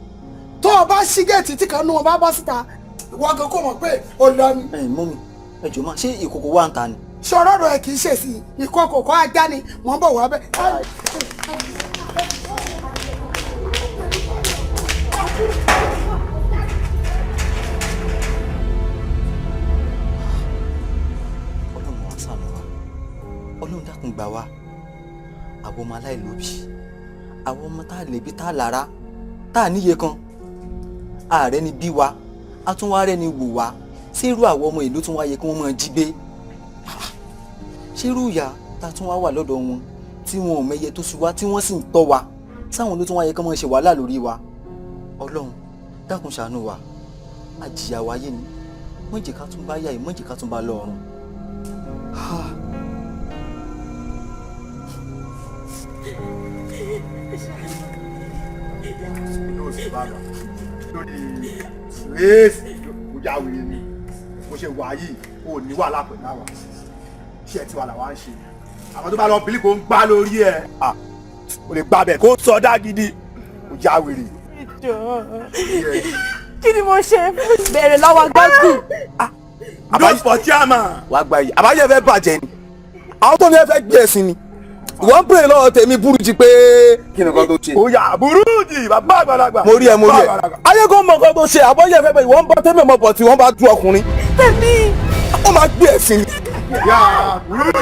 Speaker 2: Tó o bá ṣí géètì tí kan ní wọn bá bọ́ síta, ìwọ gan kò mọ̀ pé o lọ ni.
Speaker 10: ẹ̀yin mọ́mì ẹ jọ̀ọ́ máa ṣé ìkòkò wà ń ta ni.
Speaker 2: Ṣọ̀rọ̀ rẹ̀ kì í ṣe sí ìkọkọ̀ kọ́ ajá ni mò ń bọ̀ wá bẹ́ẹ̀.
Speaker 10: Ọlọ́run wá ṣàánú wa Ọlọ́run dákun gbà wá àwọn ọmọ aláìlóbí àwọn ọmọ tá a lè bí tá a lára tá a níye kan ààrẹ ni bí wa a tún wá rẹ ni wò wá ṣé irú àwọn ọmọ ìlú tún wá yẹ kí wọ́n máa jí gbé ṣé irú ìyá tá a tún wá wà lọ́dọ̀ wọn tí wọn ò mẹyẹ tó ṣu wá tí wọ́n sì ń tọ́ wa sáwọn ló tún wá yẹ kí wọ́n ṣe wàhálà lórí wa Ọlọ́run dákun ṣàánú wa àjìyà wáyé ni mọ̀ jẹ́ ká tún bá yá yìí mọ̀ jẹ́ ká tún bá lọ ọ̀run.
Speaker 15: mo já wèrè ni mo ṣe wà yìí o ní wàhálà pẹ̀lú àwa iṣẹ́ tiwa làwa ń ṣe àwọn tó bá lọ bílí kò ń gbá lórí ẹ̀ o lè gbá bẹ̀ kó sọdá gidi mo já wèrè.
Speaker 11: Kí ni mo ṣe bẹ̀rẹ̀ lọ́wọ́ gbọ́dọ̀?
Speaker 15: Just for chairman.
Speaker 9: wàá gba yìí àbájẹ fẹ́ bàjẹ́ ni àwọn tó ní ẹ fẹ́ gbé ẹ̀sìn ni
Speaker 8: Wọ́n pè lọ́wọ́ tèmi burújí pé kí ni nǹkan tó ṣe.
Speaker 15: Ó yá burújí bàbá àgbàlagbà.
Speaker 8: Mo rí ẹ. Ayé kò mọ nǹkan tó ṣe àbọ̀yẹ̀ fẹ́ bẹ́ẹ̀ wọ́n bá tẹ́mi ọmọ bọ̀ tí wọ́n bá du ọkùnrin. Tèmi wọ́n máa gbé ẹ̀sìn.
Speaker 15: Yá burújí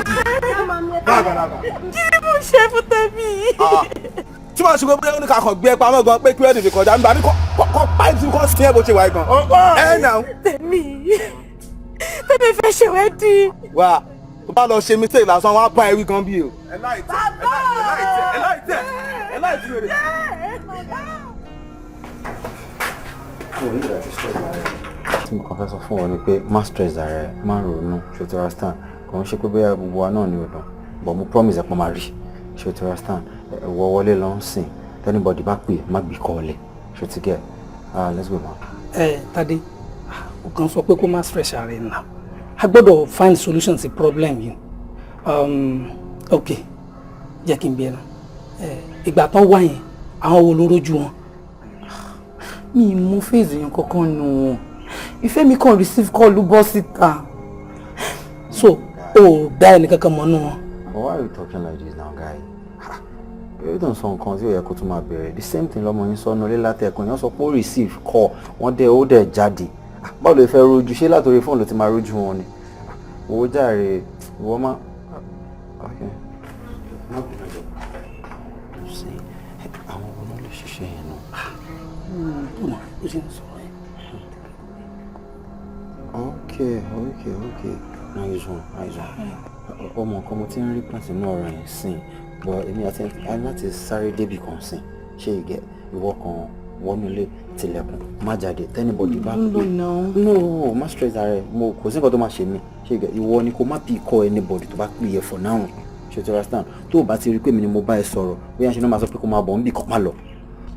Speaker 15: bàbá àgbàlagbà.
Speaker 5: Kí ni mo ṣe fún tèmi?
Speaker 8: Tí wọ́n ṣe pé bóyá oníkà kan gbé pamọ́ gan pé kí wọ́n dìde kọjá nígbà ní kọ́ páìpì kọ́ sí ẹ̀ bó ṣe wà gan. Ẹ nà.
Speaker 5: Tèmi fẹ́ ṣe wedding.
Speaker 8: Wà tó bá lọ ṣe mistake lásán wọn á bá ẹ wí gan bí o. Ẹ láìtẹ́.
Speaker 16: Tí mo kàn fẹ́ sọ fún ọ ni pé má stress ara ẹ, má ronú, ṣe ti understand? Kò ń ṣe pé bóyá gbogbo wa náà ni ò dùn, but mo promise ẹ pé máa rí, ṣe ti understand? Ẹ̀wọ̀ wọlé lọ ń sìn, anybody bá pè má gbé kọ́ọ̀lẹ̀, ṣe ti get? Let's go man.
Speaker 12: Tade, o kàn sọ pé kó má stress ara ẹ nà. A gbọ́dọ̀ find solution sí problem yìí. Okay, jẹ́ kí n bí ẹ náà. Ìgbà tán wá yẹn, àwọn wo ló rójú wọn? Mi mú fèsì yẹn kankan nù wọn. Ìfẹ́ mi kàn receive call ló bọ́ síta. So, o dá ẹni kankan mọ́ nù wọn.
Speaker 16: Why are you talking like this now, guy? You don't sọ nǹkan tí ó yẹ kó tún máa bẹ̀rẹ̀. The same thing lọ́mọ yín sọ lé látẹ̀kùn yẹn sọ pé ó receive call wọ́n dẹ̀ ó dẹ̀ jáde. Báwo ló fẹ́ rojú ṣé látòrí fóònù ló ti máa rojú wọn ni? Owó jàre ìwọ má. Àwọn ọmọ náà lè ṣiṣẹ́ yẹn náà. Okay. Nice one. Ọmọ nǹkan mo ti ń rí pàtì náà ọ̀rọ̀ yẹn sìn. But èmi àti láti sáré débì kan sìn. Ṣé ìgẹ̀ ìwọ kan wọnú ilé tilẹ̀kùn má jáde tẹ́nibọ̀dì bá pè. No, má stress ara ẹ̀ mo kò sí nǹkan tó máa ṣe mí. Ṣé ìgẹ̀ ìwọ ni kò má bí call anybody tó bá pè yẹ for now. Ṣé o ti understand? Tó o bá ti rí pé mi ni mo bá ẹ sọ̀rọ̀ bóyá ṣe ni wọ́n máa sọ pé kó máa bọ̀ ń bì kan má lọ.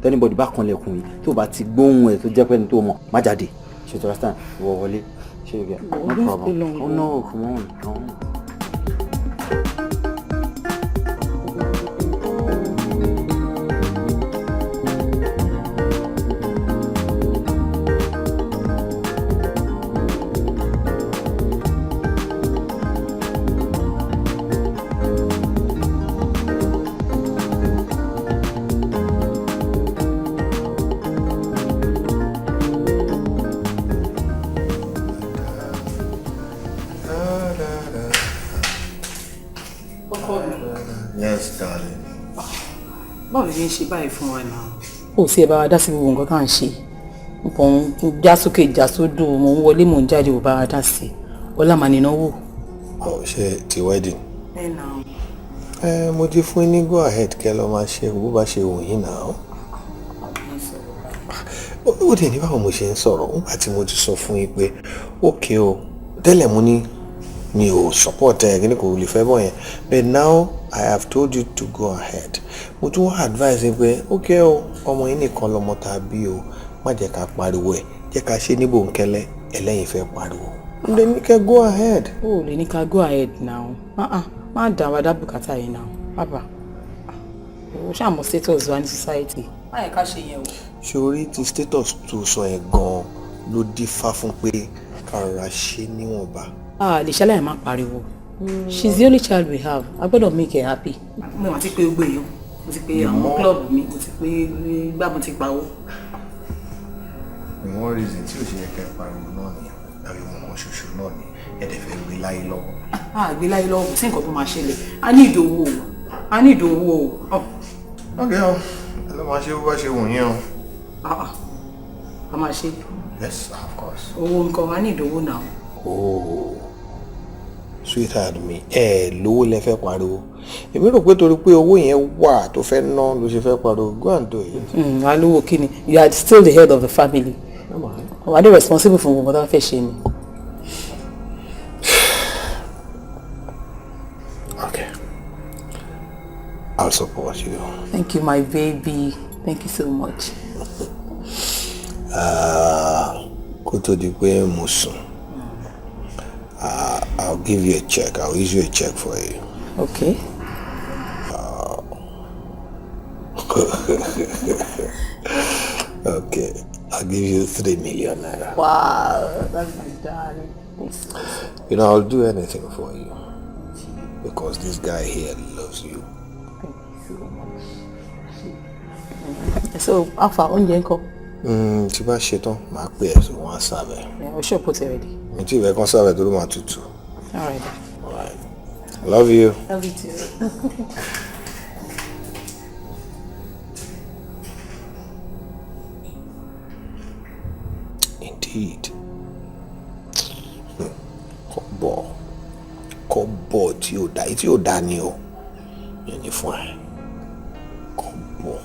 Speaker 16: Tẹ́nibọ̀dì bá kanlẹ̀kùn yìí tó o bá ti gbóhùn ẹ̀ tó jẹ́ pé ní tó o mọ̀ má jáde. Ṣé o ti understand? Ìwọ wọlé. Ṣé ìgẹ̀ no problem. Oh no, come on.
Speaker 13: Yes, darling.
Speaker 12: Báwo ni ń ṣe báyìí fún wa náà? Ó sì ẹ bá wa dá sí gbogbo nǹkan tá à ń ṣe. Nǹkan já sókè já sódò, mò ń wọlé mò ń jáde ò bá wa dá sí. Ọlá màá ní náwó.
Speaker 13: Ṣé ti wedding? Mo ti fún yín ní go ahead kẹ́ lọ máa ṣe bó bá ṣe wù yín náà. Ó dẹ̀ ní báwo mo ṣe ń sọ̀rọ̀ nígbà tí mo ti sọ fún yín pé okay o tẹ́lẹ̀ mo ní mi ò support ẹ kí ni kò lè fẹ́ bọ̀ yẹn but now I have told you to go ahead. Mo tún wá advice yín pé okay o ọmọ yín nìkan lọmọ tàbí o má jẹ́ ká pariwo ẹ̀ jẹ́ ká ṣe ní bòńkẹ́lẹ́ ẹlẹ́yin fẹ́ pariwo. Ǹdẹ̀ ní kẹ́ go ahead.
Speaker 12: Ó lè ní ká go ahead now. Má dá wa dá bùkátà yìí now. Bàbá o ṣàmọ̀ status wa ní society. Má yẹ ká ṣe yẹn o.
Speaker 13: Ṣorí ti status tó sọ ẹ̀ gan-an ló dífá fún pé ká rọra ṣe níwọ̀nba.
Speaker 12: Lè ṣẹlẹ̀ má pariwo. She's the only child we have. I gbọ́dọ̀ make her happy. Mo ti pé gbé yó. Mo ti pé àwọn club mi, mo ti pé gbá mo ti pa owó.
Speaker 13: One reason tí ó ṣe yẹ kẹ́ pariwo náà ni àbí wọn kan ṣoṣo náà ni ẹ̀dẹ̀ fẹ́ gbé láyé lọ́wọ́.
Speaker 12: Gbé láyé lọ́wọ́ sí nǹkan tó máa ṣẹlẹ̀. A ní ìdòwò o.
Speaker 13: Okay o, ẹ lọ́ máa ṣe bó bá ṣe wù yín o.
Speaker 12: A máa ṣe.
Speaker 13: Yes, of course.
Speaker 12: Owó nǹkan a ní ìdòwò náà.
Speaker 13: Sweetheart mi lówó lẹ fẹ́ pariwo èmi rò pé torí pé owó yẹn wà tó fẹ́ ná ló ṣe fẹ́ pariwo go and do it.
Speaker 12: Alówó kí ni you are still the head of the family. Wà á dé responsible fún gbogbo tó fẹ́ ṣe ni.
Speaker 13: Okay, I'll support you.
Speaker 12: Thank you my baby, thank you so much.
Speaker 13: Kó tó di pé mo sùn. I'll give you a check. I'll issue a check for you.
Speaker 12: Okay.
Speaker 13: Okay. I'll give you 3 million naira.
Speaker 12: Wow, that's my darling.
Speaker 13: You know, I'll do anything for you. Because this guy here loves you.
Speaker 12: So, how far oúnjẹ ńkọ́?
Speaker 13: Tí bá ṣe tán, màá pè ẹ́ so wọ́n á serve.
Speaker 12: Yeah, sure, put it ready.
Speaker 13: Mi tí ìwé kan serve tó ló máa tutù.
Speaker 12: All right.
Speaker 13: All right. I love you.
Speaker 12: Love you too.
Speaker 13: Indeed. Kọ́bọ̀ tí ó dá ní o. Yẹn ni fún ẹ. Kọ́bọ̀.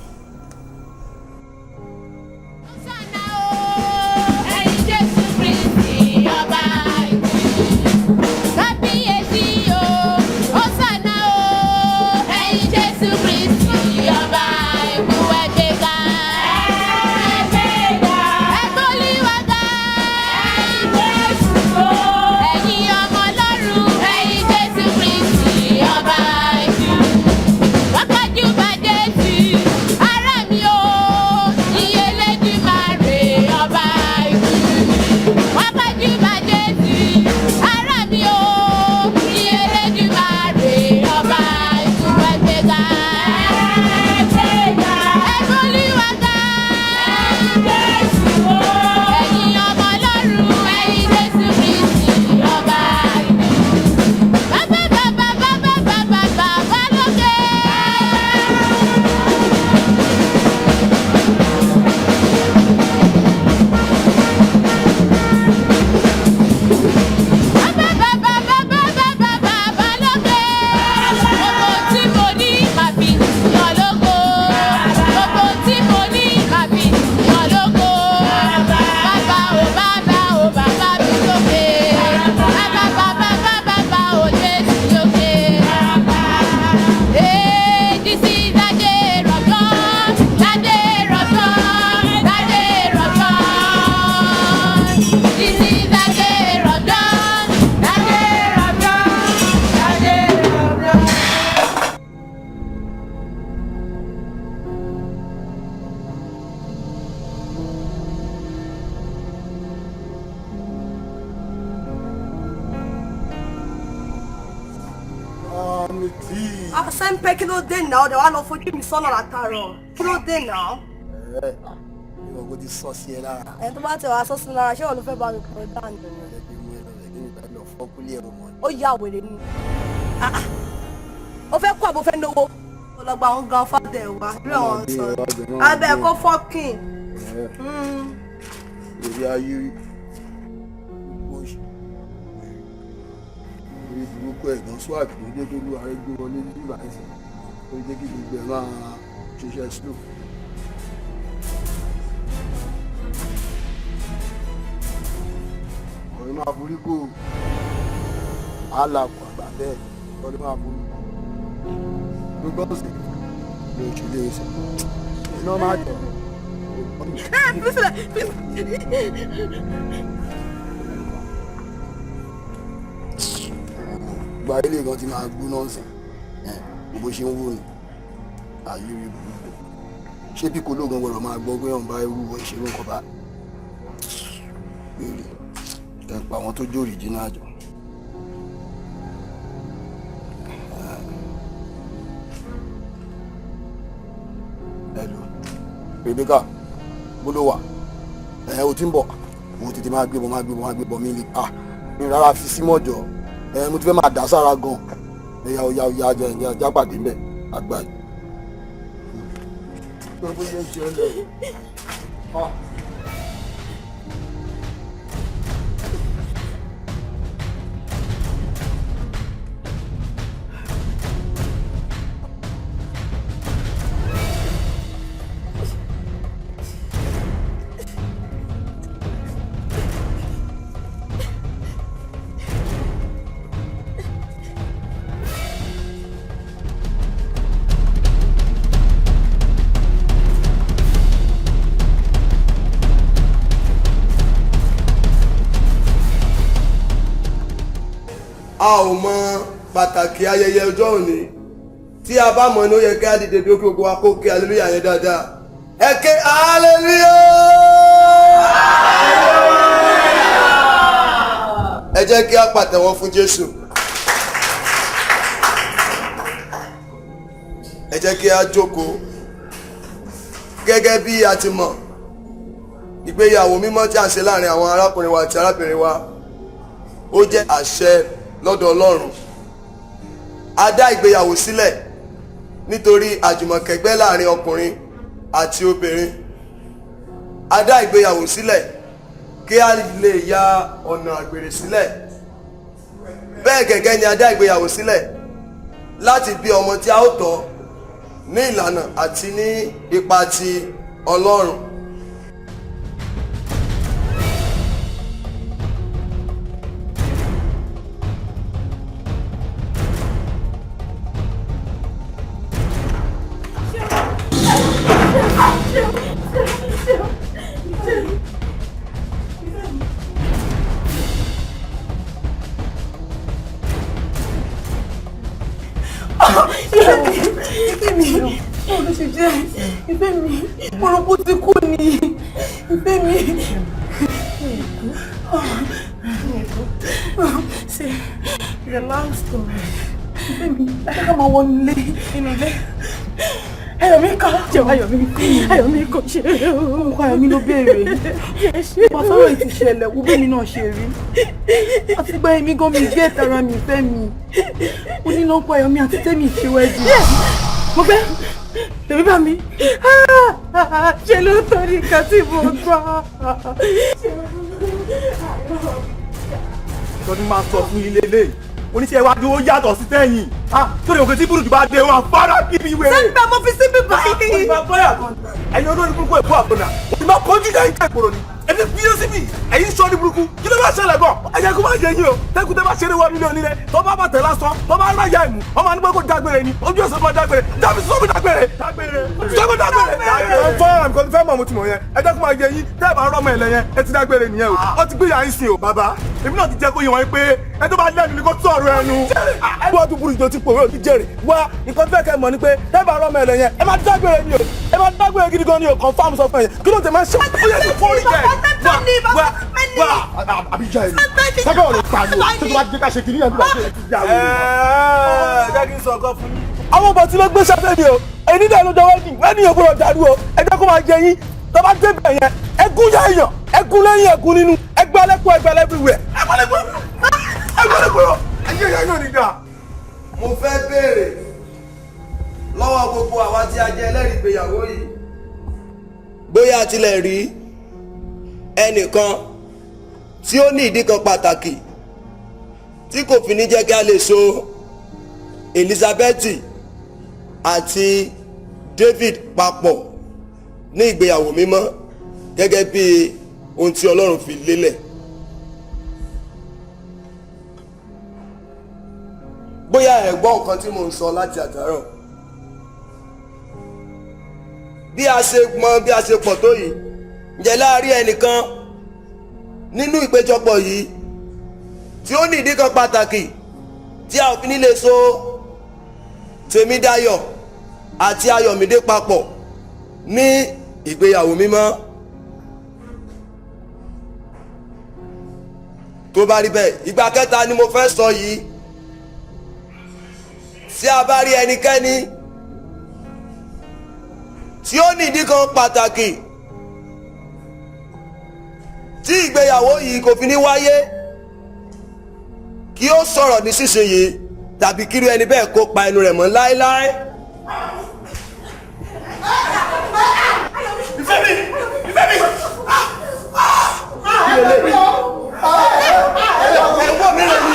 Speaker 6: Sẹ́ńpẹ́ kí ló dé náà ọ̀dẹ̀ wa lọ fojú mi sọ́nà látàárọ̀ kí ló dé náà.
Speaker 14: Ìwọ̀n kò ti sọ sí ẹ lára.
Speaker 6: Ẹ tó bá tẹ̀ wá sọ́sí lára ṣé wọn ló fẹ́ bá mi kọ̀ dáàni. Ó yà wèrè ni. Ó fẹ́ kó àbò fẹ́ náwó. Ó lọ gba àwọn gan fàdé wa bí àwọn sọ. Abẹ́ kó fọ́kìn.
Speaker 14: Èrè ayé orí burúkú ẹ̀gbọ́n swag ló jẹ́ tó lú ààrẹ gbé wọlé nígbà ẹ̀sìn ó jẹ́ kí gbogbo ẹ̀ máa ṣiṣẹ́ slow. ọ̀rẹ́ máa borí kó àlàkù àgbà bẹ́ẹ̀ ọ̀rẹ́ máa borí gbogbo ọ̀sẹ̀ ló ṣe lé ẹsẹ̀ iná máa jọ. Gba ilé kan ti máa gbóná ọ̀sìn bó ṣe ń wò ní ayé rí burúkú ṣé bí kò lóògùn gbọdọ̀ máa gbọ́ pé wọ́n bá irú ìṣerú nǹkan bá péré ẹ̀pà àwọn tó jòrì jìnnà àjọ. Hello Rebecca bó ló wà o ti ń bọ̀ o tètè máa gbé bọ̀ mí ní mi rárá fi sí mọ́jọ́ mo ti fẹ́ máa dà sára gan ẹ̀yà ọ̀yà ajá pàdé mbẹ́ àgbà yìí.
Speaker 17: a ò mọ pàtàkì ayẹyẹ ọjọ́ òní tí a bá mọ̀ ní ó yẹ kí a dìde bí ó kí gbogbo wa kó kí aleluya yẹn dáadáa ẹ ké aleluya. ẹ jẹ́ kí a pàtẹ́wọ́ fún Jésù ẹ jẹ́ jẹ́ kí a jókòó. Gẹ́gẹ́ bí a ti mọ̀, ìgbéyàwó mímọ́ tí a ṣe láàrin àwọn arákùnrin wa àti arábìnrin wa ó jẹ́ àṣẹ lọ́dọ̀ Ọlọ́run. A dá ìgbéyàwó sílẹ̀ nítorí àjùmọ̀kẹ́gbẹ́ láàrin ọkùnrin àti obìnrin. A dá ìgbéyàwó sílẹ̀ kí a lè ya ọ̀nà àgbèrè sílẹ̀. Bẹ́ẹ̀ gẹ́gẹ́ ni a dá ìgbéyàwó sílẹ̀ láti bí ọmọ tí a ó tọ́ ní ìlànà àti ní ipa ti Ọlọ́run.
Speaker 11: Ìfẹ́ mi, báwo ló ṣe jẹ́? Ìfẹ́ mi, mo rò pé ó ti kú ni. Ìfẹ́ mi. Say, the last story. Ìfẹ́ mi, ẹ ká máa wọ ilé, inú ilé. Ayọ̀mí kọ́. Jẹ́ Ayọ̀mí kọ́. Ayọ̀mí kọ́ ṣe é. Ọkọ Ayọ̀mí ló béèrè. Bàtọ́rọ̀ yìí ti ṣẹlẹ̀, wo bẹ́ẹ̀ mi náà ṣe rí. Àti gba èmi gan mi gé ẹ̀tara mi ìfẹ́ mi. Mo ní lọ́pọ̀ Ayọ̀mí àti Tẹ́mi ìṣíwájú. Mo gbẹ́ tèmi bá mi. Ṣé ló torí nǹkan tí mo gbọ́?
Speaker 15: Ìtọ́jú máa sọ fún ilé lé. Oníṣẹ́ iwájú ó yàtọ̀ sí tẹ̀yìn. Torí òkè tí burúkú bá dé wọn afárá kíbi ìwé.
Speaker 11: Sẹ́ńtà mo fi síbí báyìí.
Speaker 15: Ẹ̀yin olórí burúkú ẹ̀kọ́ àbọ̀nà. Òtún máa kọjú dẹ́yìn ká ìgboro ni. Ẹni bí ó síbi, ẹ̀yin sọ ní burúkú. Kí ló bá ṣẹlẹ̀ gan? Ẹ̀yẹ kó máa yẹ yín o. Tẹ́kùn tẹ́ bá ṣeré wọ nílé onílé. Tó bá bàtẹ̀ lásán, tó bá ráyà ìmú. Ọmọ ànígbà kò dágbére ni. Ojú ẹ̀sán máa dágbére. Dábì sọ́kù dágbére. Sọ́kù dágbére. Fọ́ọ̀rọ̀ nǹkan fẹ́ mọ̀ mo ti mọ̀ yẹn. Ẹ jẹ́ kó máa yẹ yín. Tẹ́ ẹ bá rọ́mọ ẹ̀lẹ́ yẹn, ẹ ti dágbére nìyẹn o. Ó ti gbé yà yín sin o. Bàbá, èmi náà ti jẹ́ kó yẹ wọ́n pé ẹ tó bá lẹ́nu ni kó sọ̀rọ̀ ẹnu. Ẹgbẹ́ ọdún burú ìjọ ti pòwé òtí jèrè. Wá nǹkan fẹ́ kẹ́ mọ̀ ni pé tẹ́ ẹ bá rọ́mọ ẹ̀lẹ́ yẹn, ẹ máa dágbére ni o. Ẹ máa dágbére gidi gan ni o. Confirm sọ fún ẹ. Kí ló tẹ máa ṣe? Ó yẹ kí fọ́ọ̀rì jẹ. Wá àbíjà ẹni. Sábẹ́ ọ̀rọ̀ pàdé. Tó tó bá dé ká ṣe kìnìyàn bí wàá ṣe ìjà wò.
Speaker 14: Jẹ́ kí n sọ ọkọ fún yín. Àwọn ọmọ tí ló gbé sáfẹ́ mi o. Èyí dẹ̀ ló jọwọ́ jìn. Wọ́n ní ìyókù rọ̀ dàrú o. Ẹ jẹ́ kó máa jẹ yín. Tó bá dé bẹ̀ yẹn, ẹgún yá èèyàn. Ẹgún lẹ́yìn ẹgún nínú. Ẹgbẹ́ ẹlẹ́kùn ẹgbẹ́ everywhere. Ẹgbẹ́ ayé ìyá yóò ní dà.
Speaker 17: Mo fẹ́ béèrè lọ́wọ́ gbogbo àwa tí a jẹ́ ẹlẹ́rìí ìgbéyàwó yìí. Bóyá a tilẹ̀ rí ẹnìkan tí ó ní ìdí kan pàtàkì tí kò fi ní jẹ́ kí a lè so Elizabeth àti David papọ̀ ní ìgbéyàwó mímọ́ gẹ́gẹ́ bí ohun tí Ọlọ́run fi lélẹ̀. Bóyá ẹ gbọ́ nǹkan tí mò ń sọ láti àtàárọ̀. Bí a ṣe mọ̀ bí a ṣe pọ̀ tó yìí, ǹjẹ́ láàárín ẹnìkan nínú ìpéjọpọ̀ yìí tí ó ní ìdí kan pàtàkì tí a ò fi ní lè so Tèmídáyọ̀ àti Ayọ̀mídé papọ̀ ní ìgbéyàwó mímọ́? Tó bá rí bẹ́ẹ̀, ìgbà kẹta ni mo fẹ́ sọ yìí. Tí a bá rí ẹnikẹ́ni tí ó ní ìdí kan pàtàkì tí ìgbéyàwó yìí kò fi ní wáyé, kí ó sọ̀rọ̀ ní sísìnyí tàbí kírú ẹni bẹ́ẹ̀ kó pa ẹnu rẹ̀ mọ́ láéláé.
Speaker 15: Ìfẹ́ mi! Ìfẹ́ mi!
Speaker 17: Kí ló lè rí? Ẹ̀wọ́ mi rẹ̀ ni.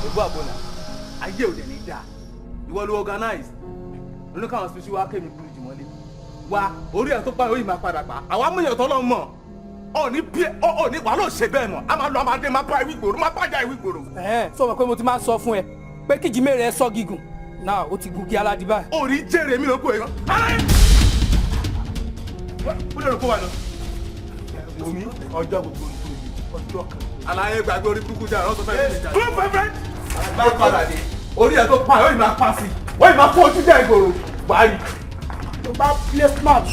Speaker 8: Egbò àbọ̀nà, ayé òde ní dáa. Ìwọ ló organize. Lónìí káwọn speech wá kémi kúrú jùmọ́lé. Wa orí ẹ̀ tó pa yóò máa padà pa. Àwa mú èèyàn tọ́lọ́ mọ̀. Ọ̀ní wà ló ṣe bẹ́ẹ̀ mọ̀. A máa lọ àmàdé máa bá ìwé ìgboro, máa bájà ìwé ìgboro.
Speaker 18: Sọ ma pé mo ti máa sọ fún ẹ pé kíjì mẹ́rẹ̀ ẹ sọ gígùn. Náà ó ti gun kí aládìí báyìí.
Speaker 8: Orí jèrè mi ló kó èèyàn. Ó lè rò kó wà lọ. Omi ọjọ́ gbogbo ọjọ́ kan. Àlàyé gbàgbé orí burúkú dára ọ̀sán fẹ́ẹ́ fi jà. Fún fẹ́fẹ́. Máa padà dé. Orí ẹ̀ tó pa yóò máa pa sí. Wọ́n yìí máa kó ojú jẹ́ ìgboro. Báyìí. Tó bá play smart.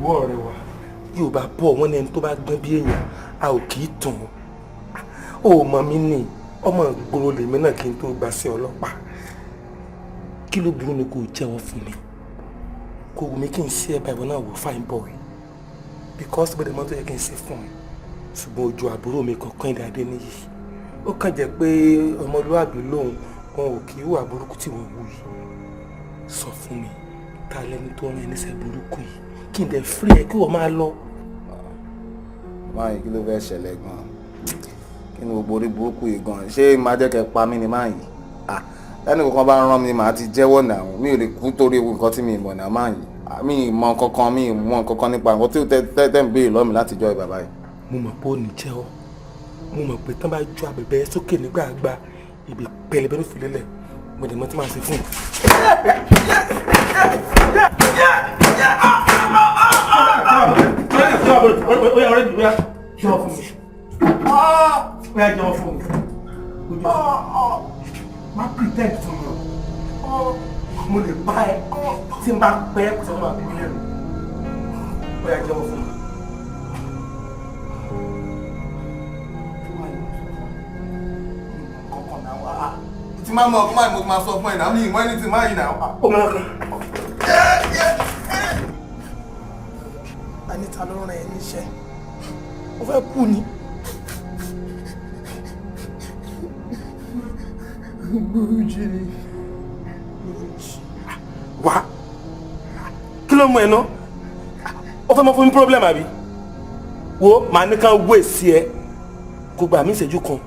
Speaker 8: Ọ̀rẹ́ wa yóò bá bọ̀ wọ́n ní ẹni tó bá gbọ́n bí èèyàn a ò kì í tàn ó mọ̀ mí ní ọmọ ìgboro lèmi náà kí n tó gbà sí ọlọ́pàá kí ló burú ni kò jẹ́wọ́ fún mi kò wù mí kí n ṣe ẹ̀bà ìwọ náà wò fine boy because gbọ́dọ̀ mọ́tò yẹ kí n ṣe fún ẹ ṣùgbọ́n ojú àbúrò mi kankan ìdádé níyì ó kàn jẹ́ pé ọmọlúwàbí lòun wọn ò kì í wà burúkú tí wọ́n wù yìí sọ fún mi ta lẹni tó rán ẹni ṣe burúkú yìí kí n dẹ̀ free ẹ kí wọ́n máa lọ.
Speaker 16: máa yìí kí ló fẹ́ ṣẹlẹ̀ gan-an kí ni gbogbo orí burúkú yìí gan-an ṣé máa jẹ́ kẹ́ pa mí ni máa yìí ẹnì kankan bá rán mi màá ti jẹ́wọ́ náà mi ò lè kú torí ewu nǹkan tí mi mọ̀ náà máa yìí mi mọ kankan mi mọ kankan nípa nǹkan tí tẹ́ ń béèrè lọ́mì láti jọ ìbàbá yìí.
Speaker 8: mo mọ̀ pé ó ní jẹ́wọ́ mo mọ̀ pé tán bá ju abẹ̀bẹ̀ sókè nígbàgbà ibi pẹlẹbẹ ló fi lélẹ̀ mo dẹ̀ mọ́ tí màá ṣe fún un. Oya ọ̀rẹ́ mi, oya jẹ́wọ́ fún mi. Oya jẹ́wọ́ fún mi. Má pretend fún mi o. Mo lè bá ẹ tí n bá pẹ́ kò sọ́nà àbí mílẹ̀ rẹ̀. Oya jẹ́wọ́ fún mi.
Speaker 17: Tí máa mọ̀ ọkùnrin mo máa sọ fún ẹ̀ náà mi ìmọ̀ ẹni tí máa yìí náà.
Speaker 8: Ó máa kàn.
Speaker 2: Anita ló rán ẹ níṣẹ́ ó fẹ́ kú ni. Guruji ni.
Speaker 8: Wá kí ló mú ẹ ná ó fẹ́ mọ́ fún mi problem àbí wo màá ní ká wé sí ẹ kó gbà mí ìṣẹ́jú kan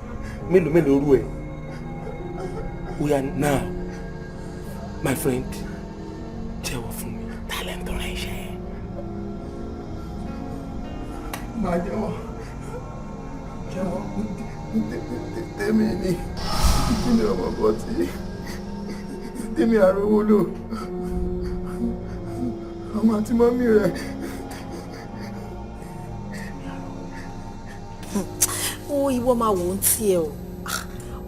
Speaker 8: mélòó rú ẹ oya now my friend jẹ́wọ́ fún mi talent rẹ̀ ṣe.
Speaker 17: Máa jẹ́wọ́ tèmi ni kí ni ọmọ bọ́ tí tèmi àrówó lò ọmọ àti mọ́mí rẹ̀.
Speaker 3: Ó ìwọ máa wò ó tí ẹ o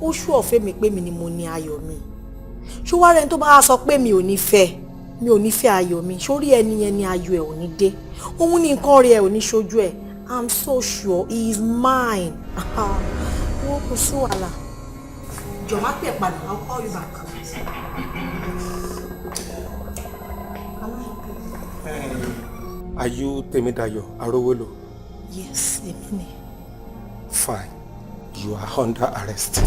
Speaker 3: ó ṣú ọ̀fẹ́ mi pé mi ni mo ní ayọ̀ mi ṣó wá rẹni tó bá sọ pé mi ò ní fẹ́ ayọ̀ mi sórí ẹni yẹn ni ayọ̀ ẹ̀ ò ní dé òun ní nǹkan rẹ̀ ẹ̀ ò ní ṣojú ẹ̀ I'm so sure he is mine. Wọ́n kò sí wàhálà. Jọ̀ọ́ má pè padà, I'll call you back.
Speaker 8: Are you Temidayo Arowolo?
Speaker 3: Yes, èmi ni.
Speaker 8: Fine. You are under arrest.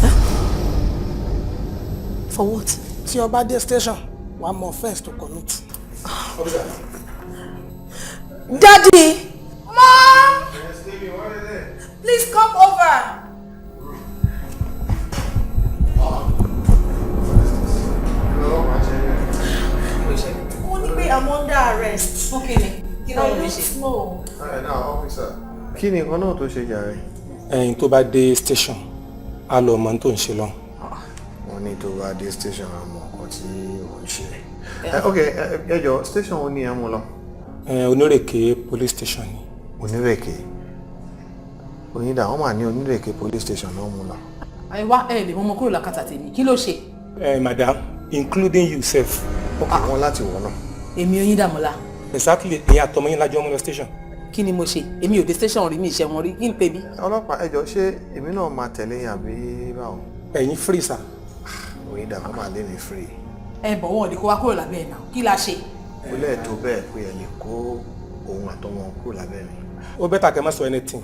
Speaker 3: For what?
Speaker 2: Tí o bá dé station, wàá mọ offense to commit.
Speaker 3: Daddy! Mom! Please come over. I'm under arrest. Okay. I don't know.
Speaker 13: Kí ni nǹkan náà tó ṣe jàre?
Speaker 8: Ẹ̀yin tó bá dé station, a lọ mọ̀ tó ń ṣe lọ.
Speaker 13: Wọ́n ní tó bá dé station àmọ́ nǹkan tí ò ń ṣe. Ok, ẹ jọ̀ọ́ station wo ni ẹ mú lọ?
Speaker 8: Onírèké police station ni.
Speaker 13: Onírèké? Oyinda, wọ́n mà ní Onírèké police station náà mú lọ.
Speaker 12: Àìwá ẹ lè mọ ọmọ kúrò lákàtà tèmi, kí ló ṣe?
Speaker 8: Madam, including you sef.
Speaker 13: Ok, wọ́n láti wọ̀ náà.
Speaker 12: Èmi Oyindamola.
Speaker 8: Exactly, ẹ̀yin àtọmọ yín lájọ́ mú lọ station.
Speaker 12: Kí ni mo ṣe? Èmi ò dé station rí mi ìṣẹ́ wọn rí, kí n pè mí?
Speaker 13: Ọlọ́pàá ẹ jọ̀ọ́ ṣé èmi náà máa tẹ̀lé yín àbí báwo?
Speaker 8: Ẹ̀yin free sir.
Speaker 13: Oyinda, wọ́n máa lé mi free.
Speaker 12: Ẹ bọ̀ wọ́n ò lè kó wá kúrò lábẹ́ ẹ̀ náà, kí la ṣe?
Speaker 13: Ó lẹ́ẹ̀ tó bẹ́ẹ̀ pé ẹ lè kó òun àtọmọ kúrò lábẹ́ mi.
Speaker 8: Ó bẹ́tà kẹ́ má sọ anything.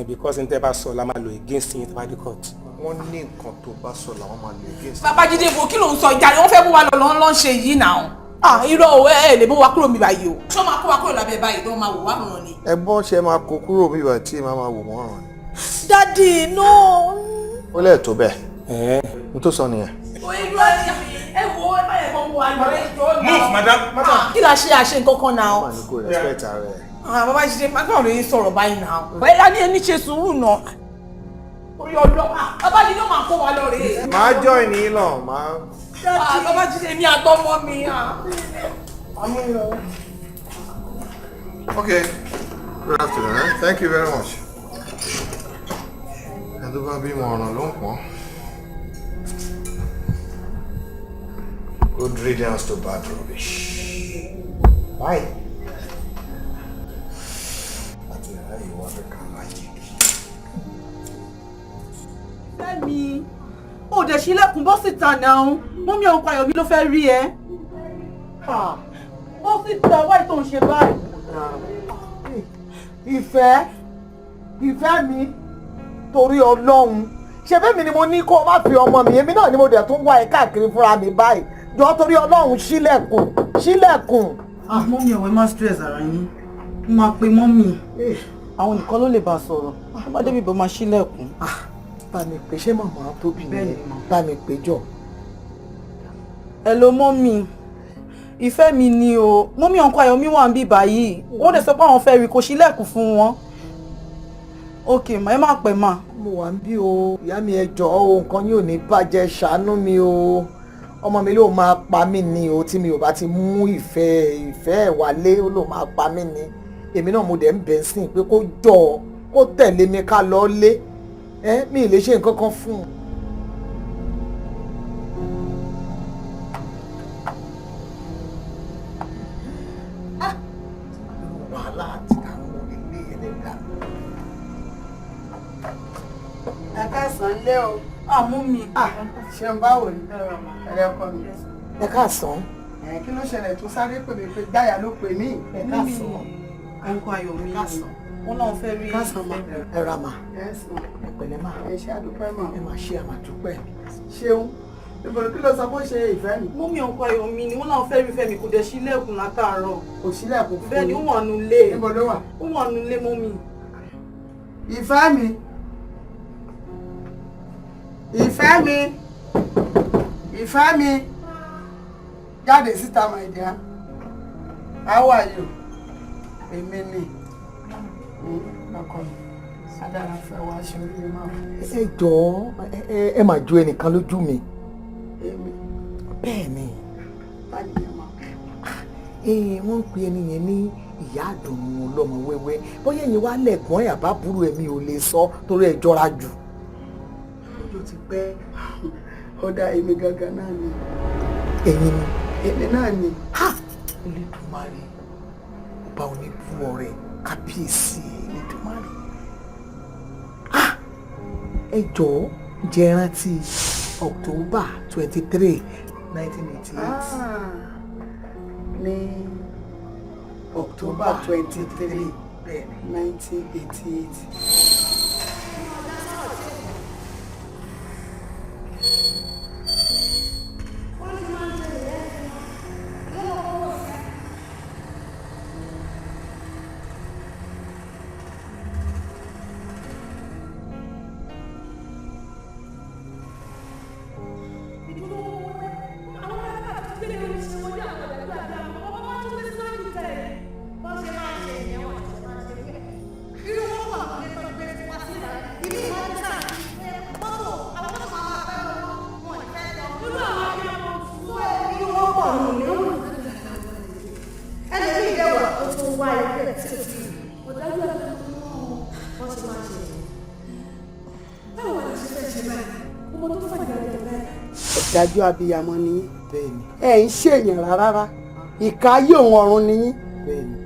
Speaker 8: because n tẹ́ bá sọ la máa lò against yín tó bá dé court.
Speaker 13: wọ́n ní nǹkan tó bá sọ làwọn máa lò against.
Speaker 11: Babájídé wo kí ló ń sọ ìjà ni wọ́n fẹ́ mú wa lọ ń ṣe yìí náà. Irọ́ o lè mú wa kúrò mi báyìí o. Ṣé máa kó wa kúrò lábẹ́ báyìí tó máa wò wá ràn ni?
Speaker 13: ẹ̀gbọ́n ṣe máa kó kúrò bí ìwà tí màá máa wò wọ́n ràn ni.
Speaker 11: Daddy no.
Speaker 13: ó lẹ̀ tó bẹ́ẹ̀ n tó sọ nìyẹn.
Speaker 8: Move, madam.
Speaker 11: Kí la ṣe àṣe nǹkan kan náà?
Speaker 13: wọ́n máa ní kó respect ara ẹ̀.
Speaker 11: Babájídé má kàn lóye sọ̀rọ̀ báyìí náà. Bẹ́ẹ̀ ni ẹni ṣe sùúrù náà. Orí ọlọ́pàá Babájídé ló máa kó wa lọ rèé.
Speaker 13: máa join ní lọ máa.
Speaker 11: Babájídé mi àtọmọ mi.
Speaker 13: Okay, good afternoon. Thank you very much. Ẹ̀dọ́ bá bímọ ọ̀ràn ló ń pọ́n. Good riddance to bad rubbish. Bye. Àti ẹ̀rọ ìwà Áfíríkà láyé.
Speaker 11: Fẹ́mi, ó dẹ̀ ṣílẹ̀kùn bọ́ síta náà. Mọ́mí ọkọ Ayọ̀mí ló fẹ́ rí ẹ. Bọ́ síta wáyé tó ń ṣe báyìí.
Speaker 7: Ìfẹ́ mi torí Ọlọ́run ṣe bẹ́ẹ̀ mi ni mo ní kó o má fi ọmọ mi èmi náà ni mo dẹ̀ tún wá ẹ káàkiri fúnra mi báyìí jọ torí Ọlọ́run ṣílẹ̀kùn.
Speaker 11: Mọ́mí ọ̀wẹ́ má stress ara yín mo máa pe mọ́mí àwọn nìkan ló lè bá sọ̀rọ̀ bá débi bó máa ṣílẹ̀kùn.
Speaker 7: Bá mi pè ṣé màmá tóbi yẹn bá mi pè jọ.
Speaker 11: Hello mọ́mí ìfẹ́ mi ni o mọ́mí ọkọ Ayọ̀mí wà ń bí báyìí wọ́n dẹ̀ sọ pé àwọn fẹ́ rí kó ṣílẹ̀kùn fún wọn. Ok ma ẹ má pẹ́ mà.
Speaker 7: Mo wà ń bí o ìyá mi ẹ jọ̀ọ́ o nǹkan yóò ní bàjẹ́ ṣàánú mi o ọmọ mi ló máa pa mí ni o tí mi ò bá ti mú ìfẹ́ ẹ̀ wálé ó ló máa pa mí ni èmi náà mo dẹ̀ ń bẹ̀ sí pé kó jọ kó tẹ̀lé mi ká lọ lé mi ì lè ṣe nǹkan kan fún un.
Speaker 19: Ẹ káàsán lé o.
Speaker 11: Àmú mi.
Speaker 19: Ṣé ń báwo ni? Ẹ̀rẹ́ ọkọ mi.
Speaker 7: Ẹ káàsán.
Speaker 19: Kí ló ṣẹlẹ̀ tó sáré pè mí pé Dáyà ló pè mí?
Speaker 7: Ẹ káàsán.
Speaker 11: Ọkọ Ayọ̀mí wọn náà fẹ́ rí.
Speaker 19: Káàsán ma.
Speaker 7: Ẹ ra ma.
Speaker 19: Ẹ
Speaker 7: pẹ̀lẹ́ ma.
Speaker 19: Ẹ ṣe àdúpẹ́ mà.
Speaker 7: Ẹ máa ṣe àmàdúpẹ́.
Speaker 19: Ṣeun. Ìbòrò kí ló sọ pé ó ṣe ìfẹ́ mi?
Speaker 11: Mọ́mí ọkọ Ayọ̀mí ni wọ́n náà fẹ́ rí Fẹ́mi kò dẹ̀ ṣílẹ̀kùn látàárọ̀.
Speaker 19: Kò ṣílẹ̀kùn fún mi.
Speaker 11: Bẹ́ẹ̀ ni ó wà nulẹ̀.
Speaker 19: Níbo ló wà?
Speaker 11: Ó wà nulẹ̀ mọ́mí.
Speaker 19: Ìfẹ́ mi. Ìfẹ́ mi. Ìfẹ́ mi. Jáde síta my dear. How are you? Èmi ni. Ọkọ mi. Adára fẹ́ wá aṣọ orí máa.
Speaker 7: Ẹ jọ̀ọ́ ẹ máa ju ẹnìkan lójú mi.
Speaker 19: Èmi.
Speaker 7: Bẹ́ẹ̀ ni.
Speaker 19: Báyìí ni ọmọ.
Speaker 7: Wọ́n ń pe ẹni yẹn ní ìyá àdùnnú ọlọ́mọ wẹ́wẹ́ bóyá ẹ̀yin wá lẹ̀gbọ́n ẹ̀ àbábúrò ẹ̀mí ò lè sọ torí ẹ̀ jọra jù.
Speaker 19: Ojú ti pẹ́ ó dá èmi gangan náà ni.
Speaker 7: Ẹ̀yin ni.
Speaker 19: Èmi náà ni.
Speaker 7: Olódùmarè ọba oníbú ọrẹ kábíyèsí Olódùmarè. Ẹ jọ̀ọ́ jẹ́ rántí October 23, 1988.
Speaker 19: Ní October 23, 1988. Dájú abiyamọ ni ẹ ń ṣèyàn rárá ìka ayé òun ọ̀run ni yín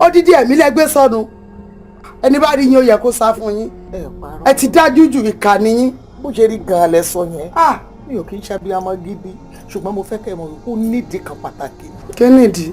Speaker 19: odidi ẹ̀mí lẹ́gbẹ́ sọnù ẹni bá rí yín ó yẹ kó sá fún yín ẹ ti dájú ju ìka ni yín.
Speaker 7: Bó ṣe rí gan-an lẹ sọ yẹn mi ò kí ń ṣàbíyamọ gidi ṣùgbọ́n mo fẹ́ kẹ́ ẹ mọ̀ wípé ó nídìí kan pàtàkì.
Speaker 19: Kí nìdí?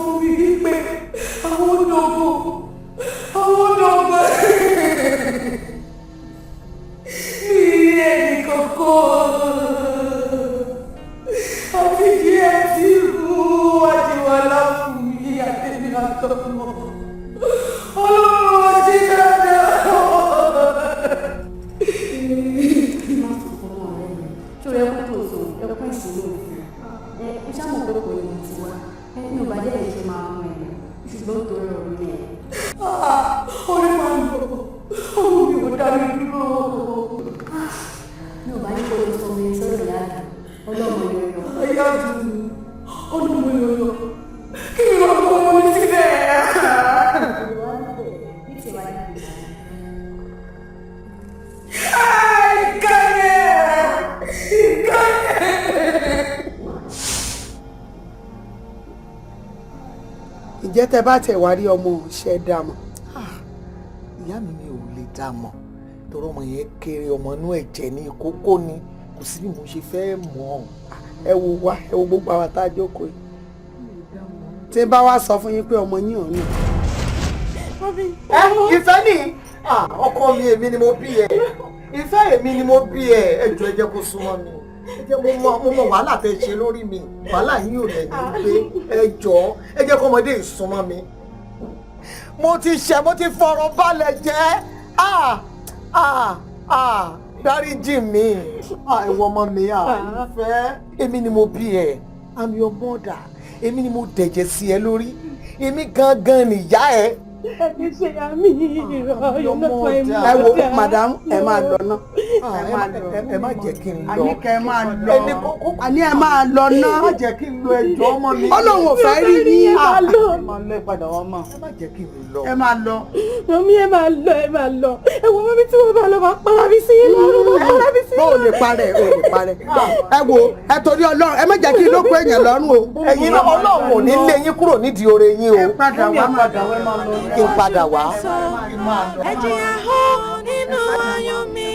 Speaker 11: fún mi wípé àwọn òdòdó mi ẹnì kankan àfi kí ẹ ti mú àjẹwàlá fún mi àtẹ̀mí àtọmọ ọlọ́run ọtí dáadáa.
Speaker 20: tó yẹ kó tó so ẹkọ ìsinmi òfin ẹ ṣàmù pé kò ní ti wá ní ìbàjẹ́ ẹ̀ ṣe máa mú ẹ ṣùgbọ́n tó rẹ̀ orí ẹ̀.
Speaker 11: orí máa ń lọ ọmọ mi ò dá mi dúró.
Speaker 20: ní ọba yìí kò tó sọ mi sọ́dọ̀ yáàdù ọlọ́mọ yọyọ.
Speaker 11: yáàdù ọlọ́mọ yọyọ kí ni wọ́n kọ́ wọn síbẹ̀.
Speaker 19: Ǹjẹ́ tẹ bá tẹ̀ wá rí ọmọ ṣe dá mọ́?
Speaker 7: Ìyá mi ò lè dá mọ̀ torí ọmọ yẹn kéré ọmọ inú ẹ̀jẹ̀ ní kókó ni kò sí bí mo ṣe fẹ́ mọ̀ ọ́.
Speaker 19: Ẹ wo wá ẹ wo gbogbo àwọn tá a jókòó yìí. Tí bá wá sọ fún yín pé ọmọ yín ò ní.
Speaker 7: Ìfẹ́ ni ọkọ mi èmi ni mo bí ẹ ìfẹ́ èmi ni mo bí ẹ ẹ jọ̀ọ́ ẹ jẹ́ kó súnmọ́ mi mo mọ wàhálà tẹ ṣe lórí mi wàhálà yín ò lẹ̀ ní pé ẹ jọ̀ọ́ ẹ jẹ́ kó ọmọdé ìsúnmọ́ mi. Mo ti ṣẹ̀ mo ti fọ̀rọ̀ balẹ̀ jẹ́ dáríjì mi ìwọ ọmọ mi ìfẹ́ èmi ni mo bí ẹ I'm your mother èmi ni mo dẹ̀jẹ̀ sí ẹ lórí èmi gangan nìyá ẹ.
Speaker 11: Ẹni ṣe àmì ìrọ̀
Speaker 19: ẹ wo madam ẹ máa lọ ná.
Speaker 7: Ẹ má jẹ́ kí n lọ.
Speaker 19: Àní kẹ́ ẹ máa lọ. Àní ẹ máa lọ ná.
Speaker 7: Ẹ má jẹ́ kí n lọ ẹjọ́ ọmọ mi.
Speaker 19: Ọlọ́run ò fẹ́ rí ní.
Speaker 11: Ẹ máa lọ.
Speaker 7: Ẹ máa lọ padà wọn mọ̀. Ẹ má jẹ́ kí n lọ.
Speaker 19: Ẹ máa lọ.
Speaker 11: Mọ̀mí ẹ máa lọ ẹ máa lọ. Ẹ wo mọ́mí tí wọ́n bá lọ máa para mi sí lọ́rùn máa para mi sí lọ́rùn.
Speaker 19: O lè parẹ́ o lè parẹ́. Ẹ wo ẹ torí Ọlọ́run ẹ má jẹ́ kí n lóko èèyàn lọ́rùn o.
Speaker 7: Ẹ̀yin náà Ọlọ́run ò ní lé yín kúrò nídìí oore yín o.
Speaker 19: Ẹ padà wá padà wá máa lọ.
Speaker 7: Kí n padà wá.
Speaker 1: Ẹ jìyà hó nínú ayọ̀ mi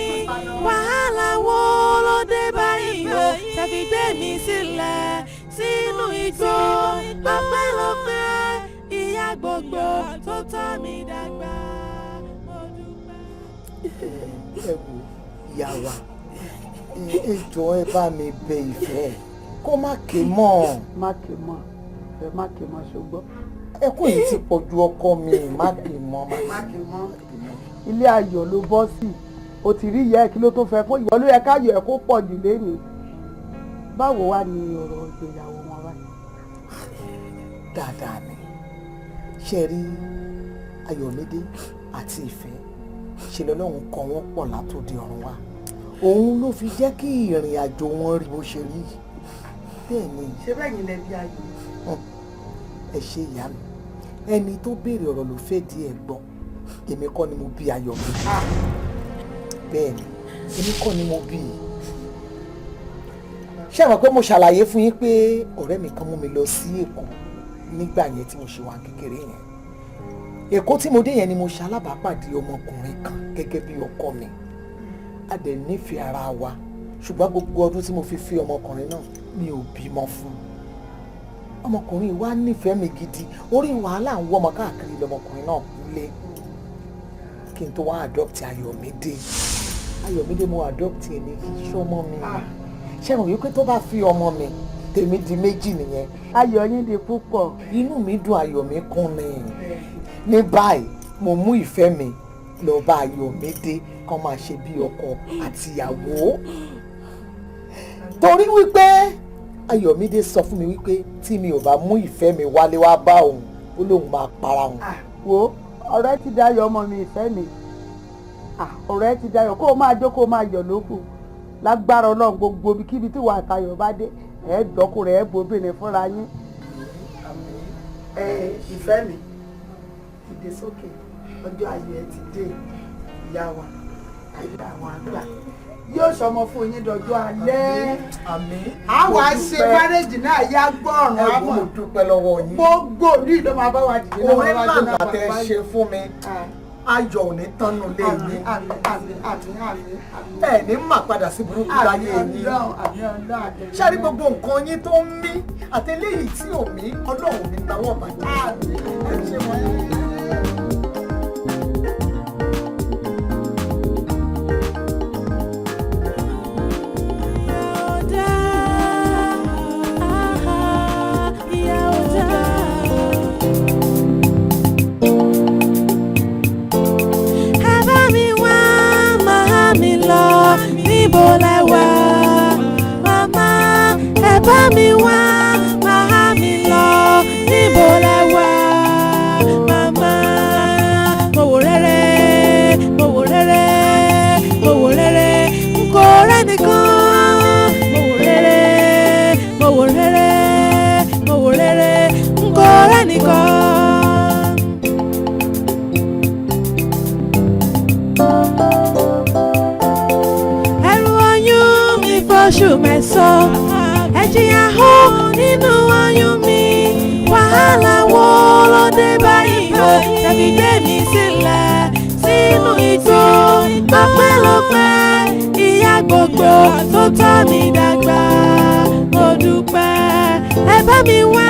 Speaker 1: wàhálà wo ló dé báyìí o tàbí gbé mi sílẹ̀ sínú igbó lọ́pẹ́lọpẹ́ ìyá gbogbo tó tọ́ mi dàgbà.
Speaker 7: Ẹ wo ìyá wa ẹ jọ̀ọ́ ẹ bá mi bẹ Ìfẹ́ kó má ké mọ́.
Speaker 19: Má ké mọ́ ẹ má ké mọ́ ṣùgbọ́n.
Speaker 7: Ẹkún yìí ti pọ̀ ju ọkọ mi má ké mọ́.
Speaker 19: Má ké mọ́. Ilé ayọ̀ ló bọ́ sí o ti rí ìyá ẹ kí ló tó fẹ́ fún ìyọ́ ló yẹ káyọ̀ ẹ kó pọ̀ jù lẹ́nu. Báwo wá ní ọ̀rọ̀ ìgbéyàwó wọn wá?
Speaker 7: Dáadáa ni ṣe rí Ayọ̀mídé àti Ìfẹ́ ṣe lọ́lọ́run kọ wọ́n pọ̀ látòdì ọ̀run wá òun ló fi jẹ́ kí ìrìn àjò wọn rí bó ṣe rí bẹ́ẹ̀ ni.
Speaker 19: Ṣé bẹ́ẹ̀ yín lẹ bí ayọ̀?
Speaker 7: Ẹ ṣe ìyá mi ẹni tó béèrè ọ̀rọ̀ ló fẹ́ di ẹ̀ gbọ́ èmi kọ́ ni mo bí Ayọ̀mídé bẹ́ẹ̀ ni èmi kọ́ ni mo bí i. Ṣé àwọn pé mo ṣàlàyé fún yín pé ọ̀rẹ́ mi kan mú mi lọ sí Èkó nígbà yẹn tí mo ṣe wà kékeré yẹn Èkó tí mo dé yẹn ni mo ṣalábàápàdé ọmọkùnrin kan gẹ́gẹ́ bí ọkọ mi a dẹ̀ nífẹ̀ẹ́ ara wa ṣùgbọ́n gbogbo ọdún tí mo fi fi ọmọkùnrin náà mi ò bímọ fún ọmọkùnrin wa nífẹ̀ẹ́ mi gidi orí wàhálà ń wọ́ ọmọ káàkiri lọmọkùnrin náà lé kí n tó wá adopt Ayọ̀mídé mo adopt ẹni iṣẹ́ ọmọ mi ṣé mo wípé tó bá fi ọmọ mi tèmi di méjì nìyẹn.
Speaker 19: Ayọ̀ yín di púpọ̀.
Speaker 7: Inú mi dùn ayọ̀ mi kún ni ní báyìí mo mú Ìfẹ́ mi lọ bá Ayọ̀mídé kán máa ṣe bí ọkọ àti ìyàwó torí wípé Ayọ̀mídé sọ fún mi wípé tí mi ò bá mú Ìfẹ́ mi wálé wá bá òun ó lóun máa para òun.
Speaker 19: Wo ọ̀rẹ́ ti dayọ̀ ọmọ mi Ìfẹ́ mi ọ̀rẹ́ ti dayọ̀ kó o máa jó kó o máa yọ̀ lókù lágbára Ọlọ́run gbogbo ibikíbi tí wàá tayọ̀ bá dé ẹ̀ dọ́kùnrin ẹ̀ bóbìnrin fúnra yín. Ìfẹ́ mi ìdè sókè ọjọ́ ayọ̀ ẹ ti dé ìyá wa àyà àwọn àgbà yóò sọmọ fún yín dọjọ́ alẹ́.
Speaker 7: Àmín.
Speaker 19: Àwa ṣe márèjì náà yá gbọ́ràn àmọ́.
Speaker 7: Mo dúpẹ́ lọ́wọ́ yín.
Speaker 19: Gbogbo ní ìlú máa bá wa dìde náà.
Speaker 7: Orin ńlá tẹ ṣe fún mi
Speaker 2: ayọ̀ ò ní tánú lé yín ẹ̀ ní mà padà sí burúkú láyé yín ṣé rí gbogbo nǹkan yín tó ń mí àtẹlẹ́yìn tí ò mí ọlọ́run ní tàwọn bàjẹ́ ẹ̀ ṣe wọ́n yín.
Speaker 1: Níbo lẹ wà, màmá ẹ bá mi wá, màá mi lọ. Níbo lẹ wà, màmá. Mo wò rere, mo wò rere, mo wò rere, n kò rẹ́nìkan. Mo wò rere, mo wò rere, mo wò rere, n kò rẹ́nìkan. Oṣù mẹ́sàn-án ẹ̀jìyà hó nínú oyún mi wàhálà wo ló dé báyìí o tàbí gbé mi sílẹ̀ sínú ìtò ọpẹ́lọpẹ́ ìyá gbogbo tó tọ́ mi dàgbà mo dúpẹ́ ẹ bá mi wá